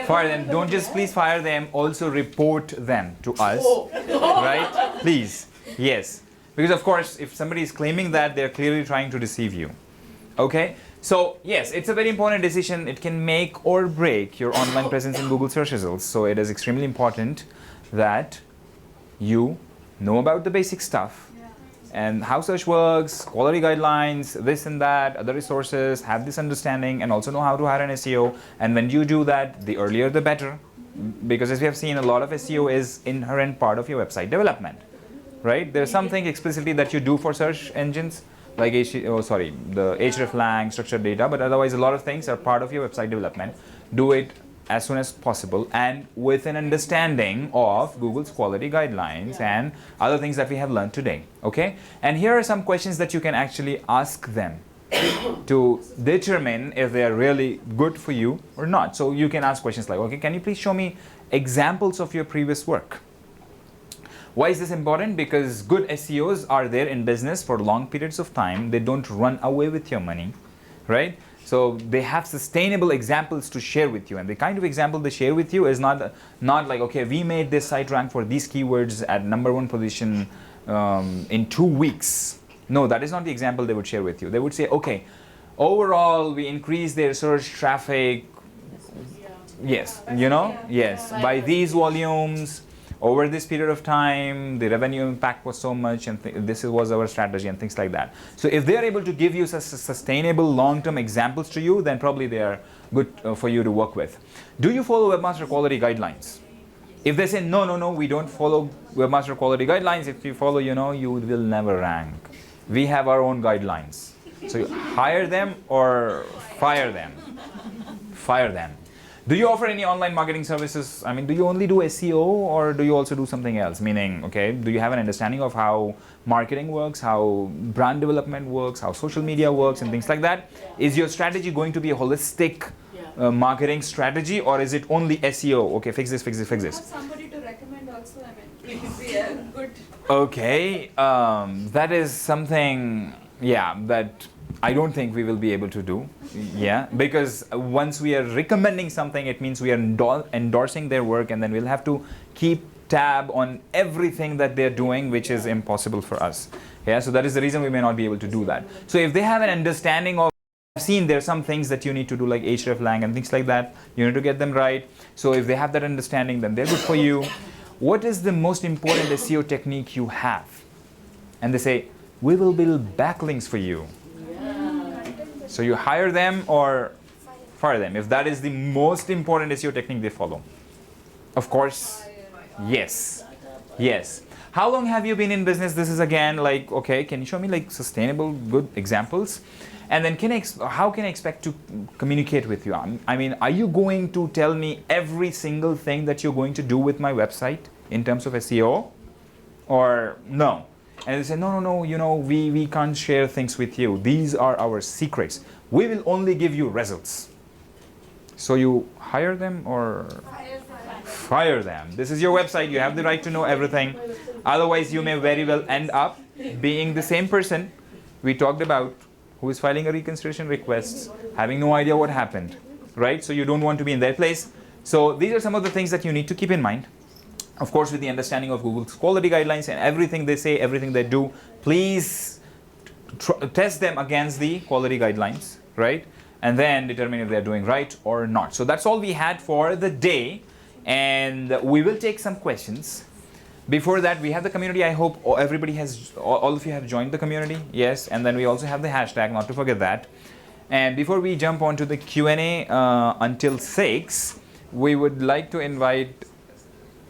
Fire them. Don't just please fire them, also report them to us. Right? Please. Yes. Because of course, if somebody is claiming that, they're clearly trying to deceive you. Okay? So yes, it's a very important decision. It can make or break your online presence in Google search results. So it is extremely important that you know about the basic stuff and how search works, quality guidelines, this and that, other resources, have this understanding, and also know how to hire an SEO. And when you do that, the earlier the better, because as we have seen, a lot of SEO is inherent part of your website development, right? There's something explicitly that you do for search engines, like the hreflang, structured data, but otherwise a lot of things are part of your website development. Do it as soon as possible and with an understanding of Google's quality guidelines and other things that we have learned today. Okay? And here are some questions that you can actually ask them to determine if they are really good for you or not. So you can ask questions like, okay, can you please show me examples of your previous work? Why is this important? Because good SEOs are there in business for long periods of time. They don't run away with your money, right? So they have sustainable examples to share with you, and the kind of example they share with you is not like, okay, we made this site rank for these keywords at #1 position in 2 weeks. No, that is not the example they would share with you. They would say, okay, overall we increased their search traffic, yes, yes, by these volumes. Over this period of time, the revenue impact was so much, and this was our strategy, and things like that. So if they are able to give you sustainable long-term examples to you, then probably they are good for you to work with. Do you follow Webmaster Quality Guidelines? If they say, no, we don't follow Webmaster Quality Guidelines, if you follow, you will never rank. We have our own guidelines. So you hire them or fire them. Fire them. Do you offer any online marketing services? I mean, do you only do SEO or do you also do something else? Meaning, okay, do you have an understanding of how marketing works, how brand development works, how social media works and things like that? Is your strategy going to be a holistic marketing strategy, or is it only SEO? Okay, fix this. Have somebody to recommend also, I mean, it would be a good... Okay, that is something, that I don't think we will be able to do, because once we are recommending something, it means we are endorsing their work, and then we'll have to keep tab on everything that they're doing, which is impossible for us. So that is the reason we may not be able to do that. So if they have an understanding of, I've seen there are some things that you need to do like hreflang and things like that, you need to get them right. So if they have that understanding, then they're good for you. What is the most important SEO technique you have? And they say, we will build backlinks for you. So you hire them or fire them, if that is the most important SEO technique they follow. Of course, yes. How long have you been in business? This is again like, okay, can you show me like sustainable, good examples? And then how can I expect to communicate with you? I mean, are you going to tell me every single thing that you're going to do with my website in terms of SEO? Or no? And they say, no, we can't share things with you. These are our secrets. We will only give you results. So you hire them or fire them. This is your website. You have the right to know everything. Otherwise, you may very well end up being the same person we talked about who is filing a reconsideration request, having no idea what happened, right? So you don't want to be in their place. So these are some of the things that you need to keep in mind. Of course, with the understanding of Google's quality guidelines and everything they say, everything they do, please test them against the quality guidelines, right? And then determine if they're doing right or not. So that's all we had for the day. and we will take some questions. Before that, we have the community. I hope everybody has, all of you have joined the community. Yes, and then we also have the hashtag, not to forget that. And before we jump on to the Q&A until 6, we would like to invite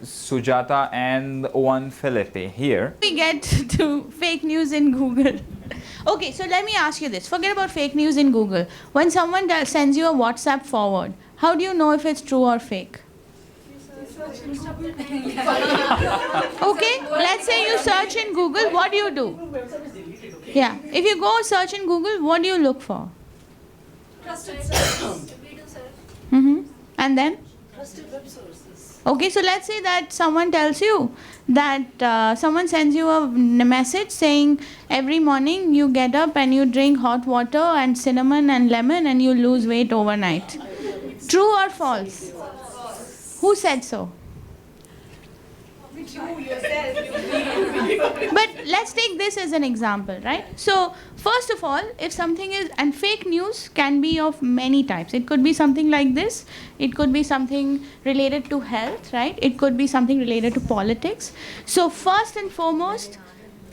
Sujata and one Felipe here. We get to fake news in Google. Okay, so let me ask you this. Forget about fake news in Google. When someone sends you a WhatsApp forward, how do you know if it's true or fake? Okay, let's say you search in Google, what do you do? Yeah, if you go search in Google, what do you look for? Trusted sources. We do search. And then? Trusted web sources. Okay, so let's say that someone tells you that someone sends you a message saying every morning you get up and you drink hot water and cinnamon and lemon and you lose weight overnight. True or false? Who said so? You yourself. But let's take this as an example, right? So first of all, if something is, and fake news can be of many types. It could be something like this. It could be something related to health, right? It could be something related to politics. So first and foremost,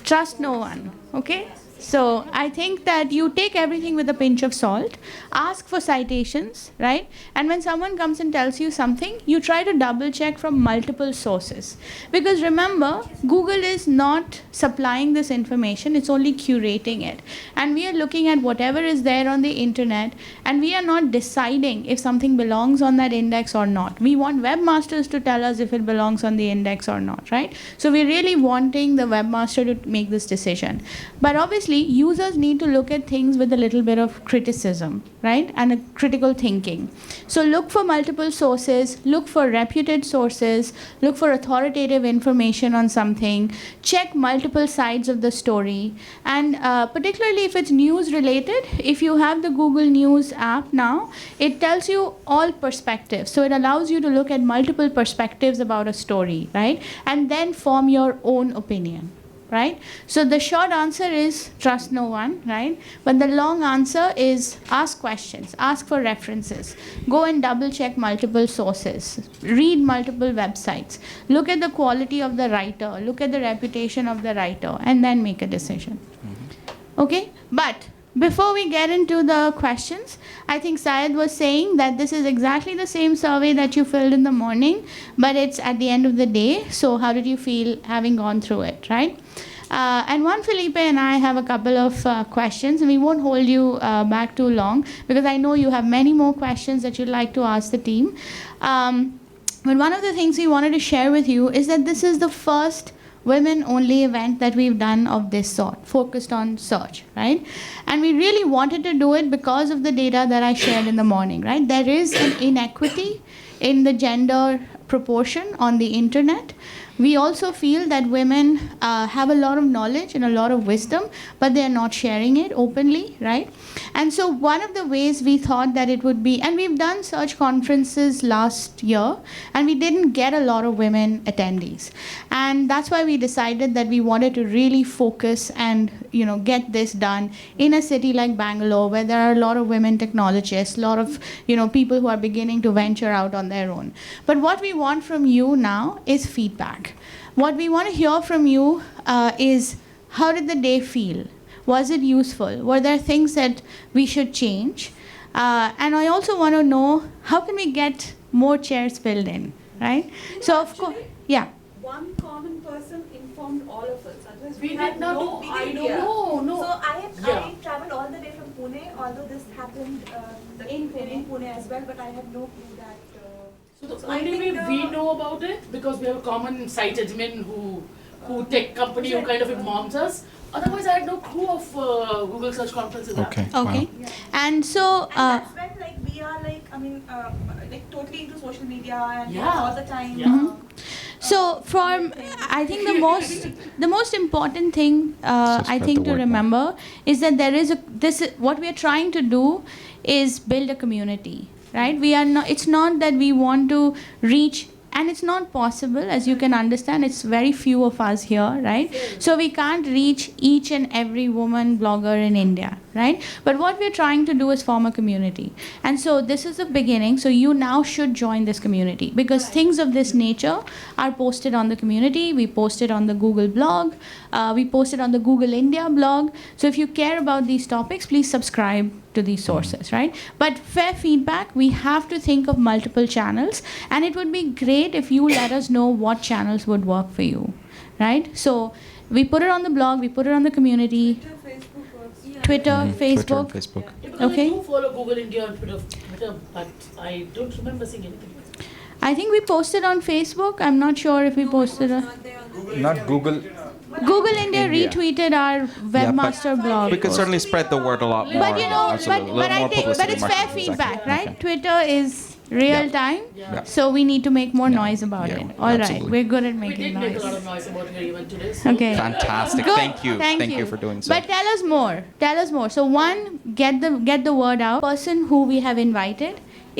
trust no one, okay? So I think that you take everything with a pinch of salt, ask for citations, right? And when someone comes and tells you something, you try to double check from multiple sources. Because remember, Google is not supplying this information, it's only curating it. And we are looking at whatever is there on the internet, and we are not deciding if something belongs on that index or not. We want webmasters to tell us if it belongs on the index or not, right? So we're really wanting the webmaster to make this decision. But obviously, users need to look at things with a little bit of criticism, right? And a critical thinking. So look for multiple sources, look for reputed sources, look for authoritative information on something, check multiple sides of the story. And particularly if it's news related, if you have the Google News app now, it tells you all perspectives. So it allows you to look at multiple perspectives about a story, right? And then form your own opinion. Right? So the short answer is trust no one, right? But the long answer is ask questions, ask for references, go and double check multiple sources, read multiple websites, look at the quality of the writer, look at the reputation of the writer, and then make a decision. Okay? But before we get into the questions, I think Syed was saying that this is exactly the same survey that you filled in the morning, but it's at the end of the day. So how did you feel having gone through it, right? And Juan Felipe and I have a couple of questions, and we won't hold you back too long because I know you have many more questions that you'd like to ask the team. But one of the things we wanted to share with you is that this is the first women-only event that we've done of this sort, focused on search, right? And we really wanted to do it because of the data that I shared in the morning, right? There is an inequity in the gender proportion on the internet. We also feel that women have a lot of knowledge and a lot of wisdom, but they are not sharing it openly, right? And so one of the ways we thought that it would be, and we've done search conferences last year, and we didn't get a lot of women attendees. And that's why we decided that we wanted to really focus and, you know, get this done in a city like Bangalore, where there are a lot of women technologists, a lot of, you know, people who are beginning to venture out on their own. But what we want from you now is feedback. What we want to hear from you is, how did the day feel? Was it useful? Were there things that we should change? And I also want to know, how can we get more chairs filled in, right? So of course, yeah. One common person informed all of us. Otherwise We had did not no know. idea. No. So I Yeah. traveled all the way from Pune, although this happened in Pune as well, but I had no clue that. So the So I only way think we know about it, because we have a common site admin who tech company who kind of informs us. Otherwise, I had no clue of Google search conferences. Okay. Okay. Wow. And so, That's when like we are like, I mean, like totally into social media and Yeah. all the time. Yeah. so from, I think the most important thing I spread think the to word more. remember is that there is what we are trying to do is build a community, right? We are not. It's not that we want to reach and it's not possible, as you can understand. It's very few of us here, right? So we can't reach each and every woman blogger in India, right? But what we're trying to do is form a community, and so this is the beginning. So you now should join this community, because things of this nature are posted on the community. We post it on the Google blog, we post it on the Google India blog. So if you care about these topics, please subscribe to these sources, right? But fair feedback, we have to think of multiple channels, and it would be great if you let us know what channels would work for you, right? So we put it on the blog, we put it on the community. Twitter, Facebook. Yeah, because Okay. I do follow Google India on Twitter, but I don't remember seeing anything. I think we posted on Facebook. I'm not sure if we posted on Not Google. Google India India. retweeted our webmaster blog. We could certainly spread the word a lot more. But you know, Absolutely. A but little I more think, but publicity it's fair marketing, feedback, exactly. right? Okay. Twitter is real time, Yeah. so we need to make more noise about it. All right, absolutely. we're good at We making did make a lot noise. of noise about your event today. So Okay. Fantastic. Good. Thank you. Thank you for doing so. But tell us more. Tell us more. So one, get the word out. Person who we have invited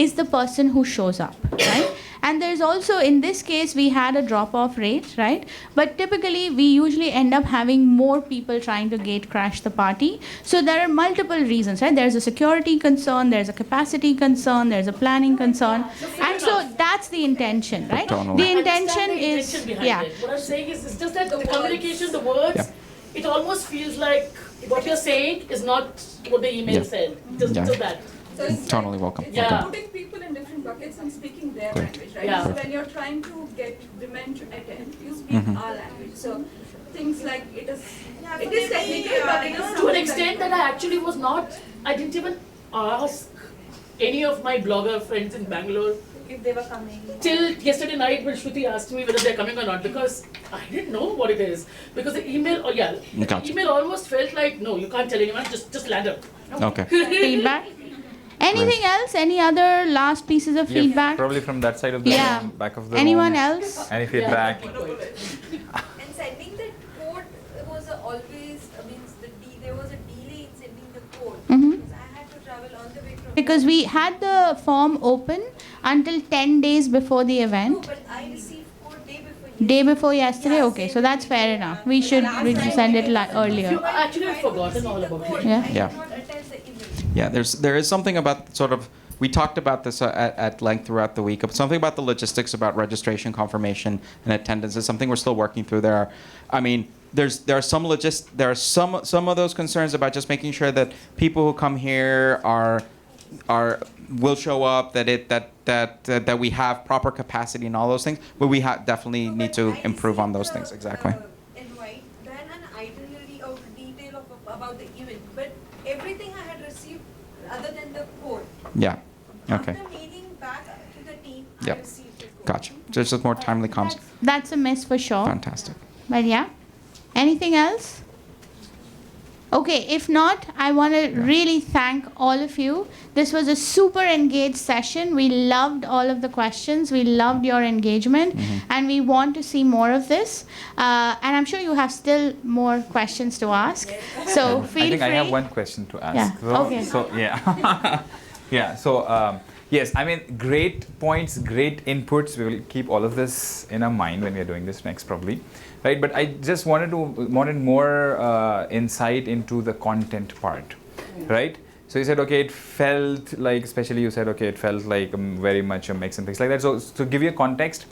is the person who shows up, right? And there's also, in this case, we had a drop-off rate, right? But typically, we usually end up having more people trying to gate crash the party. So there are multiple reasons, right? There's a security concern, there's a capacity concern, there's a planning concern. And so that's the intention, right? Totally. The intention Understand the is, intention behind yeah. it. What I'm saying is, it's just that the communication, the words, it almost feels like what you're saying is not what the email said. Just that. Totally welcome. Yeah. Putting people in different buckets and speaking their Great. language, right? Yeah. So when you're trying to get women to attend, you speak our language. So things like it is technical, but it is To an something extent that I actually was not, I didn't even ask any of my blogger friends in Bangalore if they were coming. till yesterday night when Shruti asked me whether they're coming or not, because I didn't know what it is. Because the email, the Gotcha. email almost felt like, no, you can't tell anyone, just land up. Okay. Feedback? Anything else? Any other last pieces of Yeah, feedback? probably from that side of the Yeah. room, back of the Anyone room. else? Any feedback? And sending the code was always, there was a delay in sending the code. Mhm. Because I had to travel all the way from. Because we had the form open until 10 days before the event. But I received code day before. Day before yesterday? Okay, so that's fair enough. We should send it earlier. Actually, I've forgotten all about it. Yeah. Yeah. Yeah, there is something about sort of, we talked about this at length throughout the week, but something about the logistics about registration, confirmation, and attendance is something we're still working through. There are some of those concerns about just making sure that people who come here will show up, that we have proper capacity and all those things, but we definitely need to improve on those things. Exactly. Invite, then an itinerary of detail about the event, but everything I had received other than the code. Yeah. Okay. After mailing back to the team, I Yep. received the code. Gotcha. Just more timely comms. That's a miss for sure. Fantastic. But yeah. Anything else? Okay, if not, I want to really thank all of you. This was a super engaged session. We loved all of the questions. We loved your engagement. And we want to see more of this. And I'm sure you have still more questions to ask. So feel I think free. I have one question to ask. Yeah, So, okay. So yeah. Yeah. So yes, I mean, great points, great inputs. We will keep all of this in our mind when we are doing this next, probably, right? But I just wanted more insight into the content part, right? So you said, okay, it felt like, especially you said, okay, it felt like very much a mix and things like that. So to give you a context,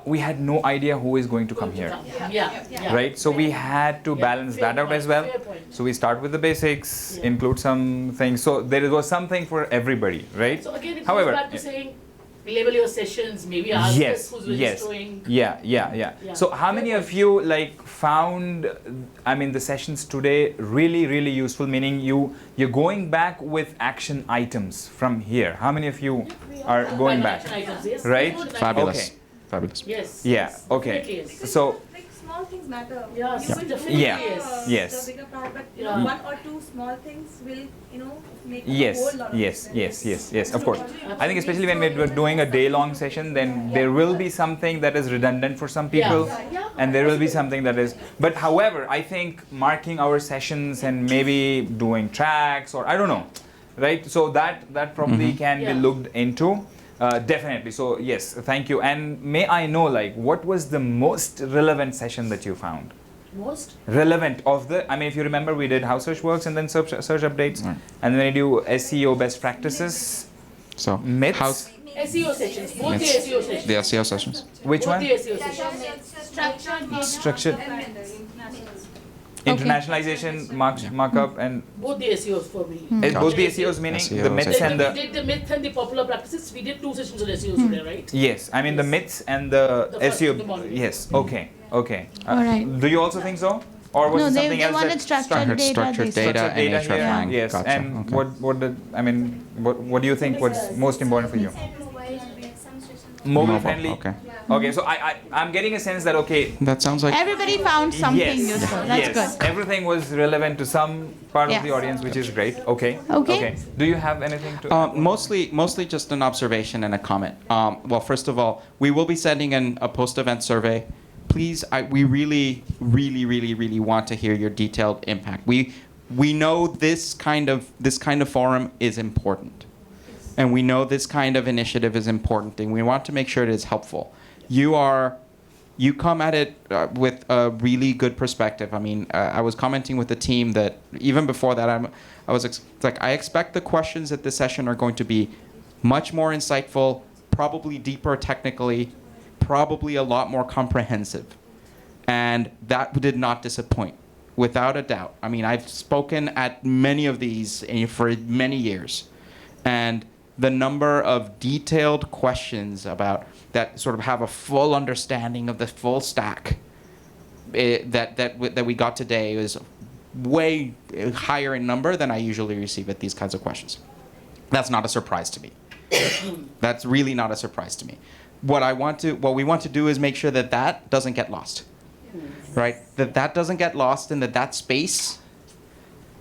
we had no idea who is going to come here. Yeah. Right, so we had to balance that out as well. So we start with the basics, include some things. So there was something for everybody, right? So again, it goes However, back to saying, label your sessions, maybe ask us who's registering. Yeah. So how many of you found, I mean, the sessions today really useful, meaning you're going back with action items from here? How many of you are going back? Action items, yes. Right? Fabulous. Okay. Fabulous. Yes. Yeah, yes, okay. definitely yes. So, Like small things matter. Yeah, You will definitely do, yes. The bigger part, but Yeah. one or two small things will, make a yes, whole lot of difference. yes, of course. I think especially when we're doing a day-long session, then there will be something that is redundant for some people, and there will be something that is. But however, I think marking our sessions and maybe doing tracks, or I don't know, right? So that probably can be looked into. Definitely. So yes, thank you. And may I know, like, what was the most relevant session that you found? Most Relevant of the, I mean, if you remember, we did how search works and then search updates, and then we do SEO best practices, So myths. SEO sessions, both the Myths. SEO sessions. The SEO sessions. Which Both one? the SEO sessions. Structured. Internationalization, markup, and Both the SEOs for me. both the SEOs, meaning the myths and We the. did the myth and the popular practices. We did 2 sessions on SEOs today, right? Yes, I mean the myths and the first in the SEO. morning. Yes, okay, okay. Alright. Do you also think so? Or was No, it they something else wanted that structured data. Structured they said. data and data here? hreflang. Yes, Gotcha. and Okay. what did, I mean, what do you think was most important for you? Mobile, some sessions. Mobile friendly? Okay. Okay, so I'm getting a sense that, okay, That sounds like Everybody found something yes, useful. That's yes, good. everything was relevant to some part Yeah. of the audience, which is great. Okay. Okay. Do you have anything to? mostly just an observation and a comment. Well, first of all, we will be sending a post-event survey. Please, we really, really, really, really want to hear your detailed impact. We know this kind of forum is important, and we know this kind of initiative is important, and we want to make sure it is helpful. You come at it with a really good perspective. I mean, I was commenting with the team that even before that, I expect the questions at this session are going to be much more insightful, probably deeper technically, probably a lot more comprehensive. And that did not disappoint, without a doubt. I mean, I've spoken at many of these for many years, and the number of detailed questions about that sort of have a full understanding of the full stack that we got today is way higher in number than I usually receive at these kinds of questions. That's not a surprise to me. That's really not a surprise to me. What we want to do is make sure that doesn't get lost, right? That doesn't get lost, and that space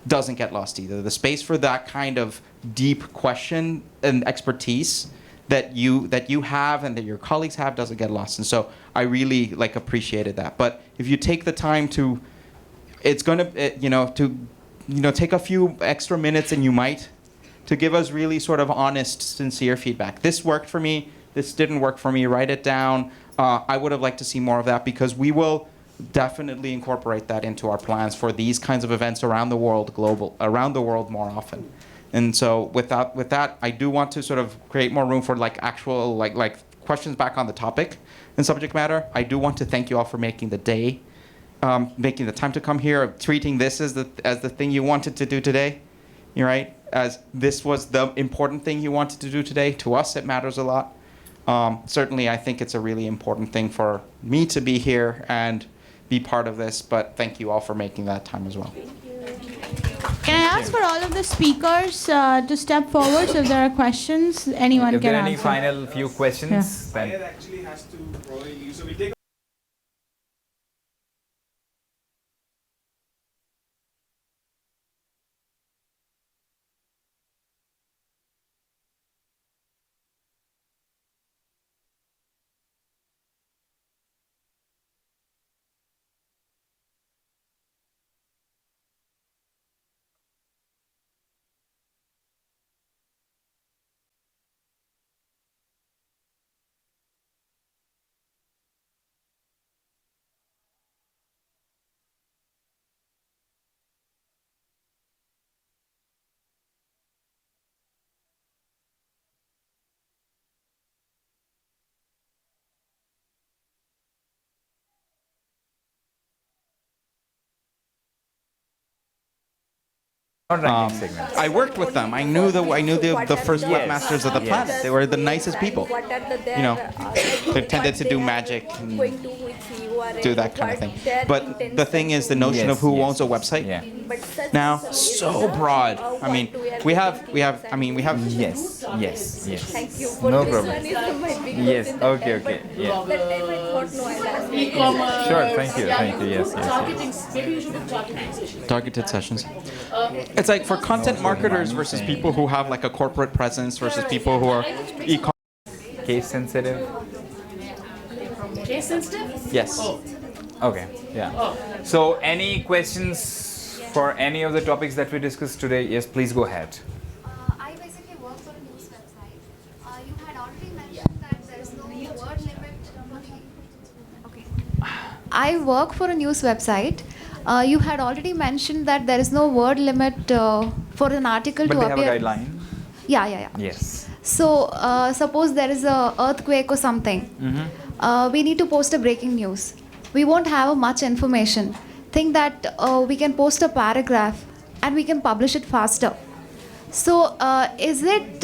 doesn't get lost either. The space for that kind of deep question and expertise that you have and that your colleagues have doesn't get lost. And so I really appreciated that. But if you take the time to, it's going to take a few extra minutes, and you might, to give us really sort of honest, sincere feedback. This worked for me. This didn't work for me. Write it down. I would have liked to see more of that, because we will definitely incorporate that into our plans for these kinds of events around the world, around the world more often. And so with that, I do want to sort of create more room for actual questions back on the topic and subject matter. I do want to thank you all for making the day, making the time to come here, treating this as the thing you wanted to do today. You're right, as this was the important thing you wanted to do today. To us, it matters a lot. Certainly, I think it's a really important thing for me to be here and be part of this, but thank you all for making that time as well. Can I ask for all of the speakers to step forward, so if there are questions, anyone If can there are any answer. final few questions, then. Syed actually has to probably leave, so we take Not ranking segments. I worked with them. I knew the first webmasters of the planet. They were the nicest people. You know, they tended to do magic and do that kind of thing. But the thing is, the notion of who owns a website now so broad. I mean, we have. Yes. Thank you. No This problem. one is my biggest Yes. in Okay. that, Yeah. but that time I thought, no, I'll ask you. E-commerce. Sure. Thank you. Yes. Targeting. Maybe you should do targeting sessions. Targeted sessions. It's like for content marketers versus people who have a corporate presence versus people who are e-commerce. Case sensitive. Case sensitive? Yes. Oh. Okay. Yeah. So, any questions for any of the topics that we discussed today? Yes, please go ahead. I basically work for a news website. You had already I work for a news website. You had already mentioned that there is no word limit for an article But to they have appear. a guideline. Yeah. Yes. So suppose there is a earthquake or something. We need to post a breaking news. We won't have much information. Think that we can post a paragraph and we can publish it faster. So is it?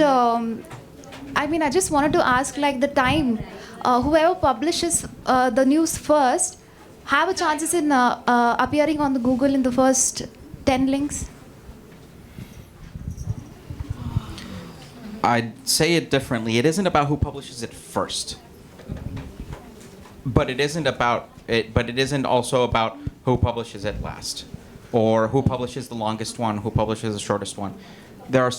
I just wanted to ask, like the time, whoever publishes the news first, have a chances in appearing on the Google in the first 10 links. I'd say it differently. It isn't about who publishes it first, but it isn't about it. But it isn't also about who publishes it last, or who publishes the longest one, who publishes the shortest one. There are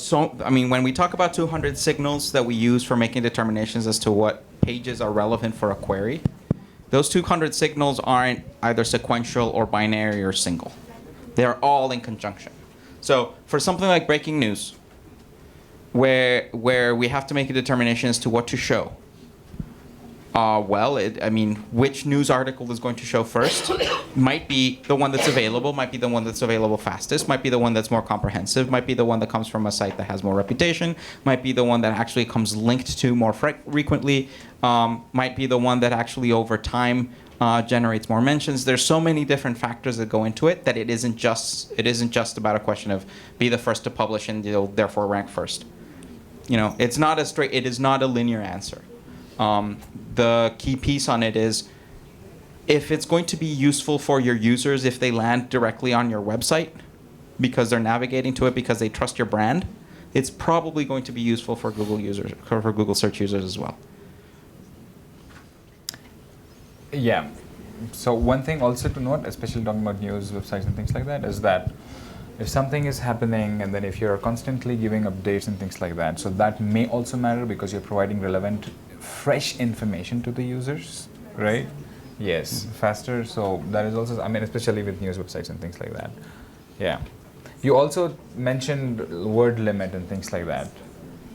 when we talk about 200 signals that we use for making determinations as to what pages are relevant for a query, those 200 signals aren't either sequential or binary or single. They're all in conjunction. So for something like breaking news, where we have to make a determination as to what to show. Which news article is going to show first might be the one that's available, might be the one that's available fastest, might be the one that's more comprehensive, might be the one that comes from a site that has more reputation, might be the one that actually comes linked to more frequently, might be the one that actually over time generates more mentions. There's so many different factors that go into it that it isn't just about a question of be the first to publish and you'll therefore rank first. It's not it is not a linear answer. The key piece on it is if it's going to be useful for your users if they land directly on your website because they're navigating to it because they trust your brand, it's probably going to be useful for Google users, for Google search users as well. Yeah. So one thing also to note, especially talking about news websites and things like that, is that if something is happening and then if you're constantly giving updates and things like that, so that may also matter because you're providing relevant, fresh information to the users, right? Yes, faster. So that is also, especially with news websites and things like that. Yeah. You also mentioned word limit and things like that.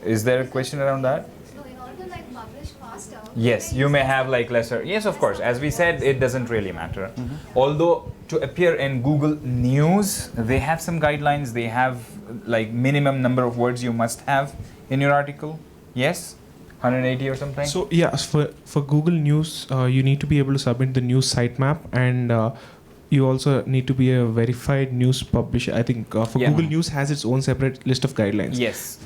Is there a question around that? So in order to publish faster. Yes, you may have lesser. Yes, of course. As we said, it doesn't really matter. Although to appear in Google News, they have some guidelines. They have minimum number of words you must have in your article. Yes, 180 or something. So yeah, for Google News, you need to be able to submit the news sitemap, and you also need to be a verified news publisher. I think Google News has its own separate list of guidelines. Yes.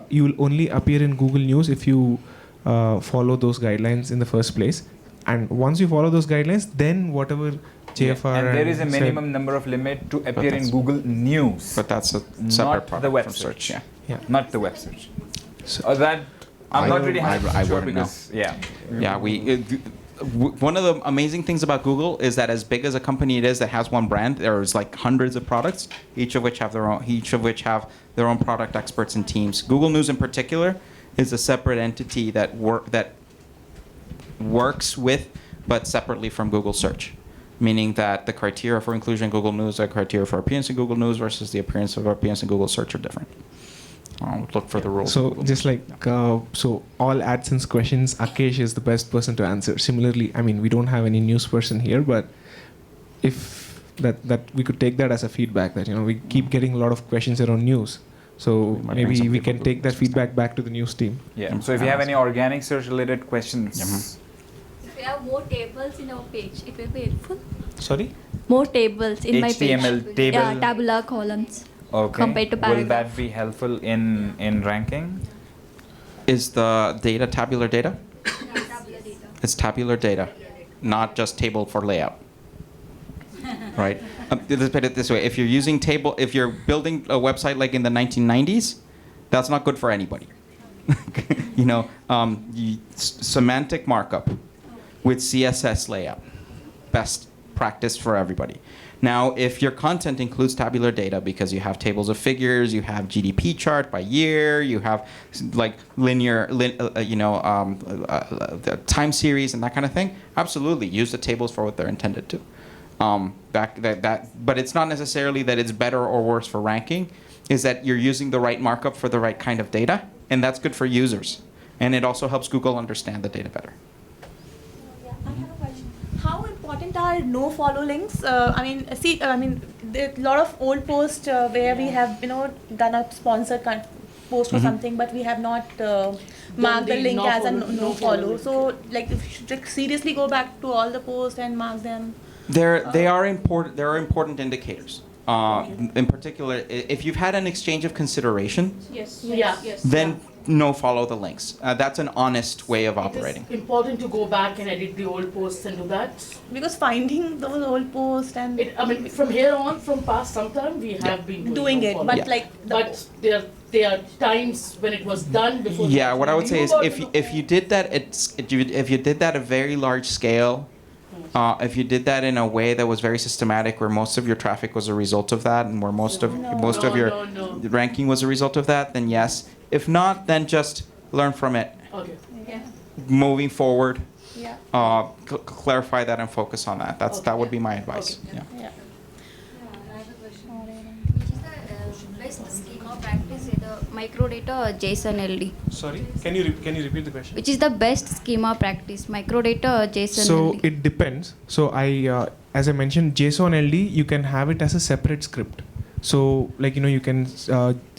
You will only appear in Google News if you follow those guidelines in the first place. And once you follow those guidelines, then whatever JFR and there is a minimum number of limit to appear in Google News. But that's a separate part the web from search. Yeah. Not the web search. So that I'm not really 100% sure because one of the amazing things about Google is that as big as a company it is that has one brand, there's hundreds of products, each of which have their own product experts and teams. Google News in particular is a separate entity that works with but separately from Google Search, meaning that the criteria for inclusion in Google News are criteria for appearance in Google News versus the appearance in Google Search are different. Look for the rules. So just so all AdSense questions, Akesh is the best person to answer. Similarly, we don't have any news person here, but if that we could take that as a feedback that we keep getting a lot of questions around news. So maybe we can take that feedback back to the news team. Yeah. So if you have any organic search related questions. If we have more tables in our page, it will be helpful. Sorry? More tables in my page. HTML table. Yeah, tabular columns. Okay. Compared to Will paragraph. that be helpful in ranking? Is the data tabular data? Yeah, tabular data. It's tabular data, not just table for layout. Right? Let's put it this way: if you're building a website like in the 1990s, that's not good for anybody. Semantic markup with CSS layout, best practice for everybody. Now, if your content includes tabular data because you have tables of figures, you have GDP chart by year, you have linear, time series and that kind of thing, absolutely use the tables for what they're intended to. But it's not necessarily that it's better or worse for ranking. Is that you're using the right markup for the right kind of data, and that's good for users, and it also helps Google understand the data better. I have a question. How important are are no follow links. There's a lot of old posts where we have done a sponsored post or something, but we have not marked the link as a no follow. So like, if you should like, seriously go back to all the posts and mark them. They are important. There are important indicators. In particular, if you've had an exchange of consideration, Yes. then no follow the links. That's an honest way of operating. It is important to go back and edit the old posts and do that. Because finding those old posts and from here on, from past some time, we have been doing no it, follow. but like there are times when it was done before. Yeah, what I would say is if you did that, if you did that at a very large scale, if you did that in a way that was very systematic, where most of your traffic was a result of that, and where most of your ranking was a result of that, then yes. If not, then just learn from it. Okay. Yeah. Moving forward, Yeah. clarify that and focus on that. That would be my advice. Which is the best schema practice in the microdata or JSON LD? Sorry, can you repeat the question? Which is the best schema practice, microdata or JSON So LD? it depends. So as I mentioned, JSON LD, you can have it as a separate script. So like you can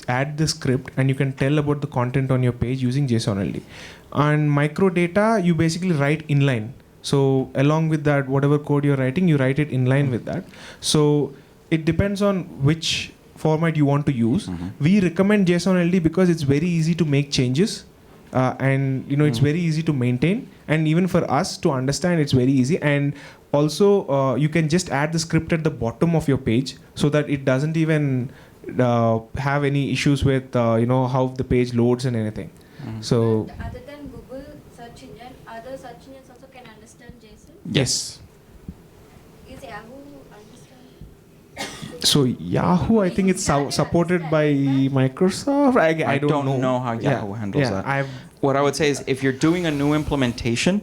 add the script and you can tell about the content on your page using JSON LD. And microdata, you basically write inline. So along with that, whatever code you're writing, you write it inline with that. So it depends on which format you want to use. We recommend JSON LD because it's very easy to make changes. And it's very easy to maintain, and even for us to understand, it's very easy. And also you can just add the script at the bottom of your page so that it doesn't even have any issues with how the page loads and anything. So Other than Google search engine, other search engines also can understand JSON? yes. Is Yahoo understand? So Yahoo, I think it's supported by Microsoft. I don't know how Yahoo handles that. What I would say is, if you're doing a new implementation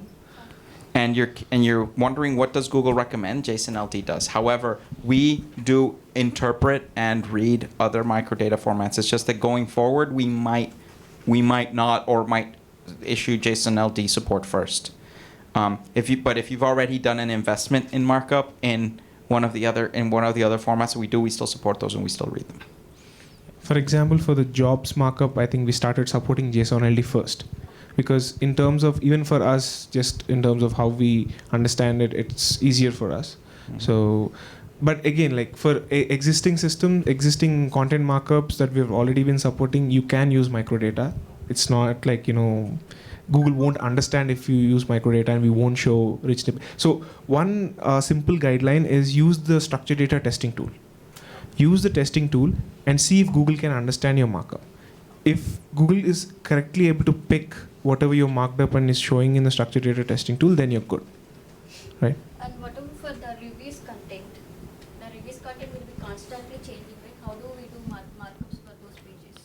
and you're wondering what does Google recommend, JSON LD does. However, we do interpret and read other microdata formats. It's just that going forward, we might not, or might issue JSON LD support first. If you've already done an investment in markup in one of the other formats that we still support those and we still read them. For example, for the jobs markup, I think we started supporting JSON LD first. Because in terms of, even for us, just in terms of how we understand it, it's easier for us. So, but again, like for existing systems, existing content markups that we've already been supporting, you can use microdata. It's not like, Google won't understand if you use microdata and we won't show rich data. So one simple guideline is use the structured data testing tool. Use the testing tool and see if Google can understand your markup. If Google is correctly able to pick whatever you marked up and is showing in the structured data testing tool, then you're good, right? And whatever for the reviews content will be constantly changing, right? How do we do markups for those pages?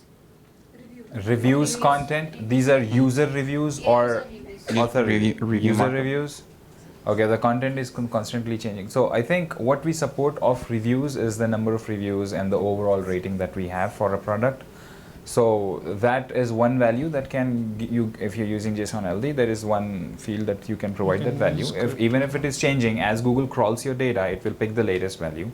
Reviews content, these are user reviews or author review user markup. reviews? Okay, the content is constantly changing. So I think what we support of reviews is the number of reviews and the overall rating that we have for a product. So that is one value that can if you're using JSON LD, there is one field that you can provide that value. Even if it is changing, as Google crawls your data, it will pick the latest value,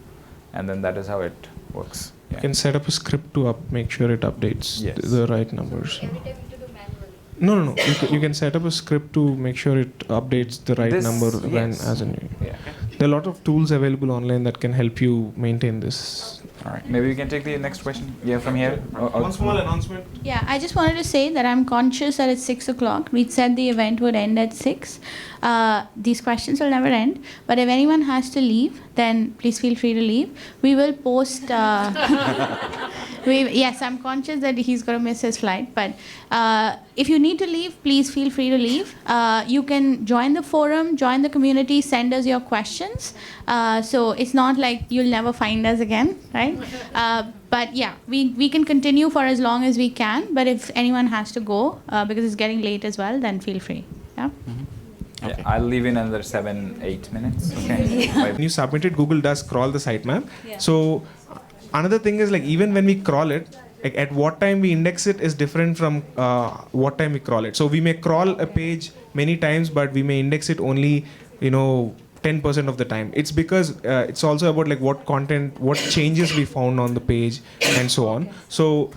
and then that is how it works. You can set up a script to make sure it updates the right numbers. Every time you do manually? No. You can set up a script to make sure it updates the right number when as a new. There are a lot of tools available online that can help you maintain this. All right, maybe we can take the next question. Yeah, from here. One small announcement. Yeah, I just wanted to say that I'm conscious that it's 6 o'clock. We said the event would end at 6. These questions will never end. But if anyone has to leave, then please feel free to leave. We will post. Yes, I'm conscious that he's going to miss his flight. But if you need to leave, please feel free to leave. You can join the forum, join the community, send us your questions. So it's not like you'll never find us again, right? But yeah, we can continue for as long as we can. But if anyone has to go, because it's getting late as well, then feel free. Yeah. Yeah, I'll leave in another 7-8 minutes. Okay. When you submit it, Google does crawl the sitemap. So another thing is, like, even when we crawl it, like at what time we index it is different from what time we crawl it. So we may crawl a page many times, but we may index it only 10% of the time. It's because it's also about like what content, what changes we found on the page, and so on. So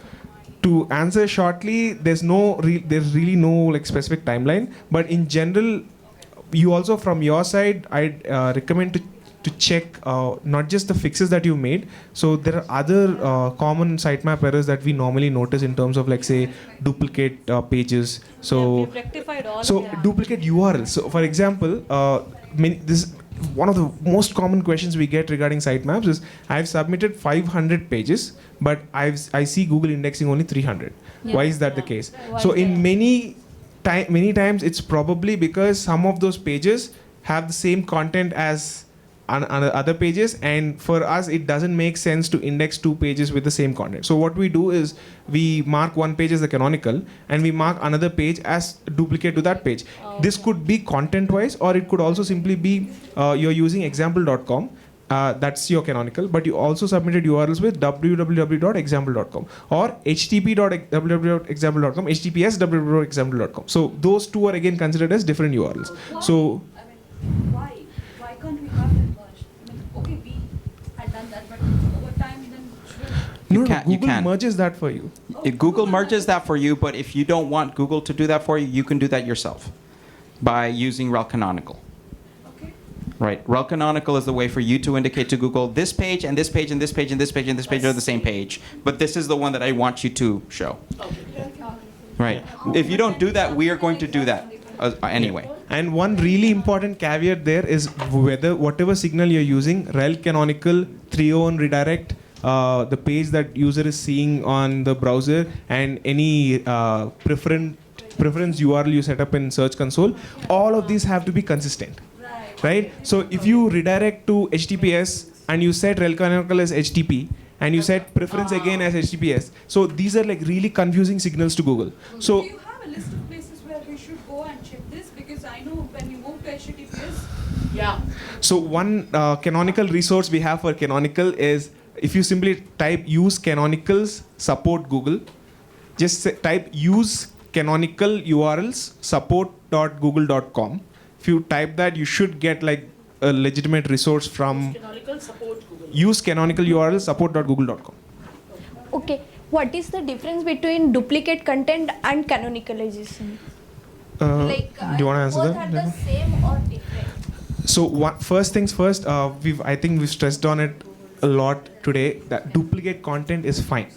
to answer shortly, there's really no like specific timeline. But in general, you also from your side, I'd recommend to check not just the fixes that you made. So there are other common sitemap errors that we normally notice in terms of like say duplicate pages. So we've rectified all so of that. duplicate URLs. So for example, this one of the most common questions we get regarding sitemaps is I've submitted 500 pages, but I see Google indexing only 300. Yeah. Why is that the case? So in many times it's probably because some of those pages have the same content as on other pages, and for us it doesn't make sense to index two pages with the same content. So what we do is we mark one page as the canonical and we mark another page as duplicate to that page. This could be content wise, or it could also simply be you're using example.com. That's your canonical, but you also submitted URLs with www.example.com or http.www.example.com, https www.example.com. So those two are again considered as different URLs. So Why can't we have them merged? I mean, okay, we had done that, but over time then Google merges that for you. Google merges that for you, but if you don't want Google to do that for you, you can do that yourself by using rel canonical. Right. Rel canonical is the way for you to indicate to Google this page and this page and this page and this page and this page are the same page, but this is the one that I want you to show. Right. If you don't do that, we are going to do that anyway. And one really important caveat there is whatever signal you're using, rel canonical 301 redirect, the page that user is seeing on the browser, and any preference URL you set up in Search Console, all of these have to be consistent. Right? So if you redirect to HTTPS and you set rel canonical as HTTP and you set preference again as HTTPS, so these are like really confusing signals to Google. So do you have a list of places where we should go and check this? Because I know when you move to HTTPS, So one canonical resource we have for canonical is if you simply type use canonicals support Google, just type use canonical URLs support.google.com. If you type that, you should get like a legitimate resource from Canonical support Google. use canonical URLs support.google.com. Okay, what is the difference between duplicate content and canonicalization? Do you want to answer both that? are the same or different? So first things first, I think we've stressed on it a lot today that duplicate content is fine.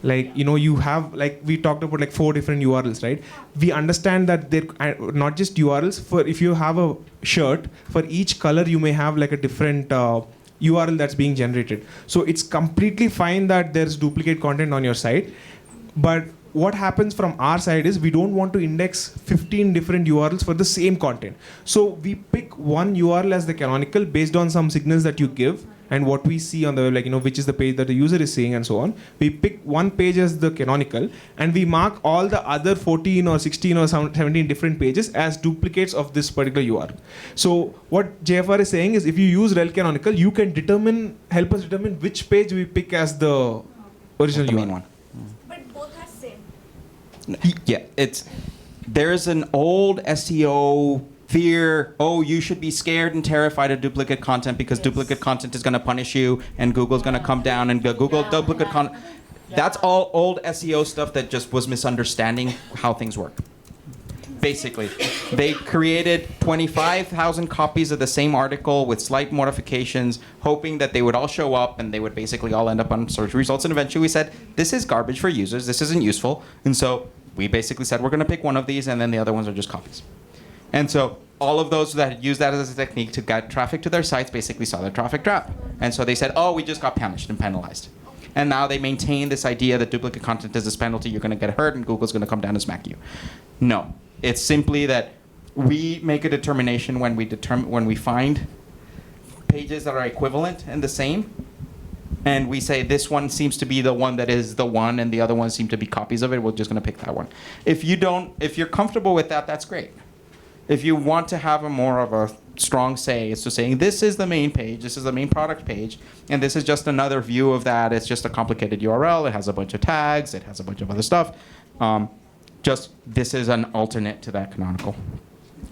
Like, you have, like we talked about like 4 different URLs, right? We understand that they're not just URLs. For if you have a shirt, for each color you may have like a different URL that's being generated. So it's completely fine that there's duplicate content on your site. But what happens from our side is we don't want to index 15 different URLs for the same content. So we pick one URL as the canonical based on some signals that you give and what we see on the web, like, which is the page that the user is seeing and so on. We pick one page as the canonical and we mark all the other 14 or 16 or 17 different pages as duplicates of this particular URL. So what JFR is saying is if you use rel canonical, you can help us determine which page we pick as the original URL. main one. But both are same. Yeah, there's an old SEO fear, you should be scared and terrified of duplicate content because duplicate content is going to punish you and Google's going to come down and go Google duplicate content. That's all old SEO stuff that just was misunderstanding how things work. Basically, they created 25,000 copies of the same article with slight modifications, hoping that they would all show up and they would basically all end up on search results. And eventually we said, this is garbage for users, this isn't useful. And so we basically said, we're going to pick one of these and then the other ones are just copies. And so all of those that used that as a technique to get traffic to their sites basically saw their traffic drop. And so they said, we just got punished and penalized. And now they maintain this idea that duplicate content is this penalty, you're going to get hurt and Google's going to come down and smack you. No, it's simply that we make a determination when we find pages that are equivalent and the same, and we say this one seems to be the one that is the one and the other ones seem to be copies of it, we're just going to pick that one. If you're comfortable with that, that's great. If you want to have more of a strong say, it's just saying this is the main page, this is the main product page, and this is just another view of that. It's just a complicated URL. It has a bunch of tags. It has a bunch of other stuff. Just this is an alternate to that canonical,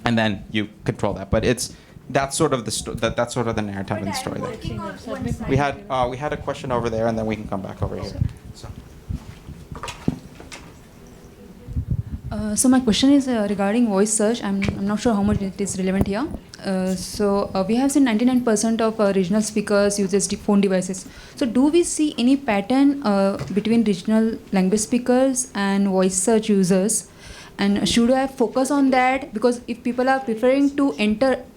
and then you control that. But that's sort of that's sort of the narrative and the story there. We had a question over there, and then we can come back over here. So. So my question is regarding voice search. I'm not sure how much it is relevant here. We have seen 99% of regional speakers uses phone devices. So do we see any pattern between regional language speakers and voice search users? And should I focus on that? Because if people are preferring to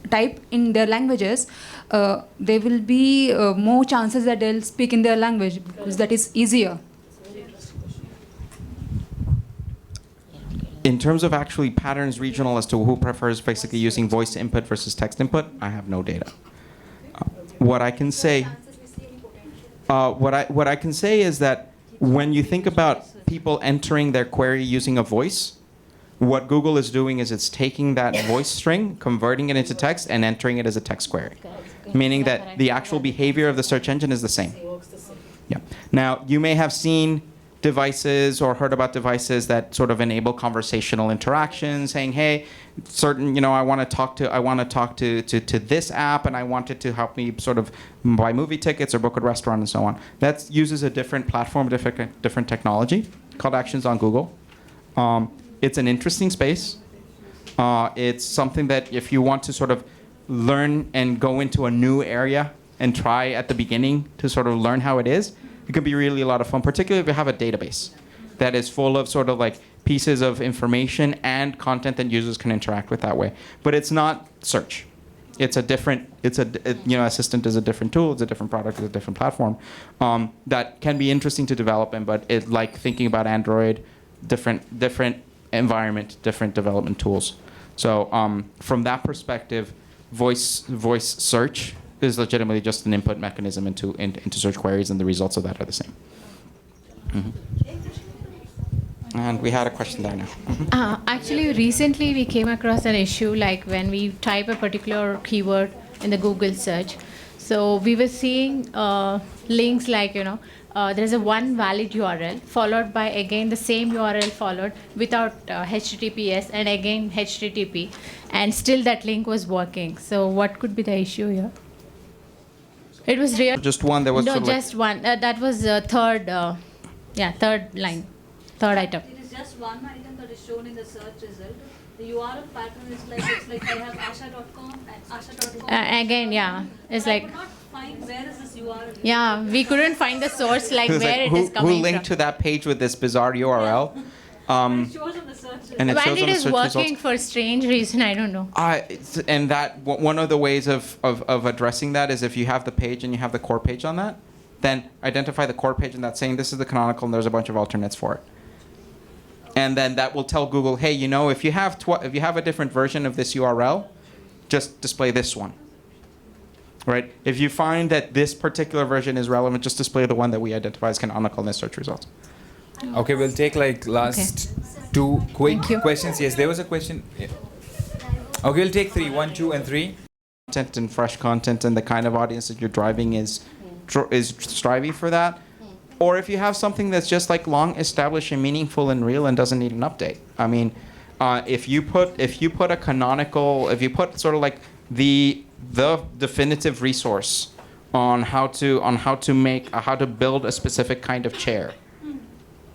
type in their languages, there will be more chances that they'll speak in their language because that is easier. In terms of actually patterns regional as to who prefers basically using voice input versus text input, I have no data. What I can say, what I can say is that when you think about people entering their query using a voice, what Google is doing is it's taking that voice string, converting it into text, and entering it as a text query, meaning that the actual behavior of the search engine is the same. Yeah. Now you may have seen devices or heard about devices that sort of enable conversational interaction, saying, hey, I want to talk to this app, and I want it to help me sort of buy movie tickets or book a restaurant and so on. That uses a different platform, different technology called Actions on Google. It's an interesting space. It's something that if you want to sort of learn and go into a new area and try at the beginning to sort of learn how it is, it can be really a lot of fun, particularly if you have a database that is full of sort of like pieces of information and content that users can interact with that way. But it's not search. Assistant is a different tool, it's a different product, it's a different platform that can be interesting to develop in, but it, like thinking about Android, different environment, different development tools. So from that perspective, voice search is legitimately just an input mechanism into search queries, and the results of that are the same. And we had a question there now. Actually, recently we came across an issue like when we type a particular keyword in the Google search. So we were seeing links like, there's a one valid URL followed by again the same URL followed without HTTPS and again HTTP, and still that link was working. So what could be the issue here? It was real. Just one. There was no, sort of just one. That was third line, third item. It is just one item that is shown in the search result. The URL pattern is like, it's like we have asha.com and asha.com. Again, yeah, it's I like. could not find where is this URL. Yeah, we couldn't find the source, like It was where like, it is coming who linked from. to that page with this bizarre URL? It shows on the search result. And it When shows it on the is search working results. for strange reason, I don't know. And that one of the ways of addressing that is if you have the page and you have the core page on that, then identify the core page and that's saying this is the canonical and there's a bunch of alternates for it. And then that will tell Google, hey, if you have a different version of this URL, just display this one. Right? If you find that this particular version is relevant, just display the one that we identify as canonical in the search results. Okay, we'll take like last two quick questions. Yes, there was a question. Yeah. Okay, we'll take 3. 1, 2, and 3. Content and fresh content and the kind of audience that you're driving is striving for that. Or if you have something that's just like long established and meaningful and real and doesn't need an update. I mean, if you put a canonical, if you put sort of like the definitive resource on how to build a specific kind of chair,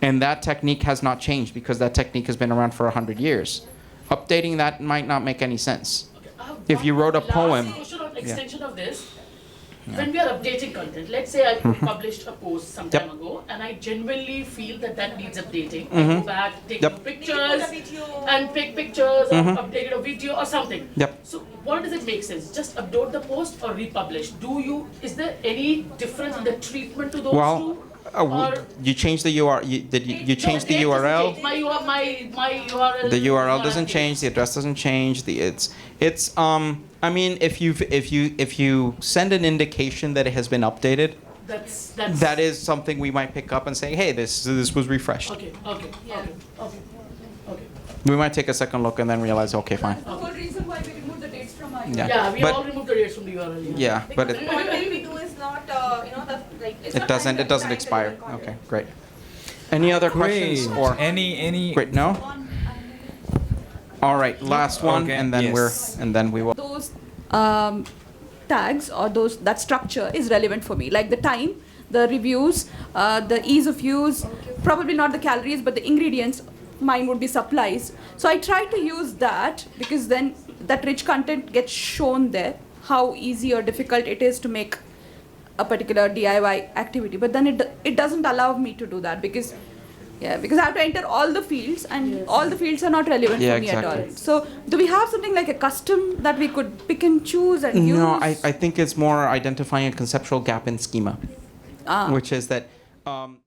and that technique has not changed because that technique has been around for 100 years, updating that might not make any sense. If you wrote a poem, extension of this. When we are updating content, let's say I published a post some time ago and I genuinely feel that needs updating. I go back, take pictures and pick pictures or updated a video or something. So what does it make sense? Just upload the post or republish? Is there any difference in the treatment to those two? You change the URL. You change the URL. My URL. The URL doesn't change. The address doesn't change. I mean, if you send an indication that it has been updated, that is something we might pick up and say, hey, this was refreshed. Okay. We might take a second look and then realize, okay, fine. The whole reason why we removed the dates from our Yeah. We all removed the dates from the URL. Yeah, but What we do is not, it doesn't expire. Okay, great. Any other questions or any? Great, no. All right, last one, Okay, and then we will. those tags or that structure is relevant for me, like the time, the reviews, the ease of use, probably not the calories, but the ingredients. Mine would be supplies. So I try to use that because then that rich content gets shown there, how easy or difficult it is to make a particular DIY activity. But then it doesn't allow me to do that because I have to enter all the fields and all the fields are not relevant for me at all. So do we have something like a custom that we could pick and choose and use? No, I think it's more identifying a conceptual gap in schema, which is that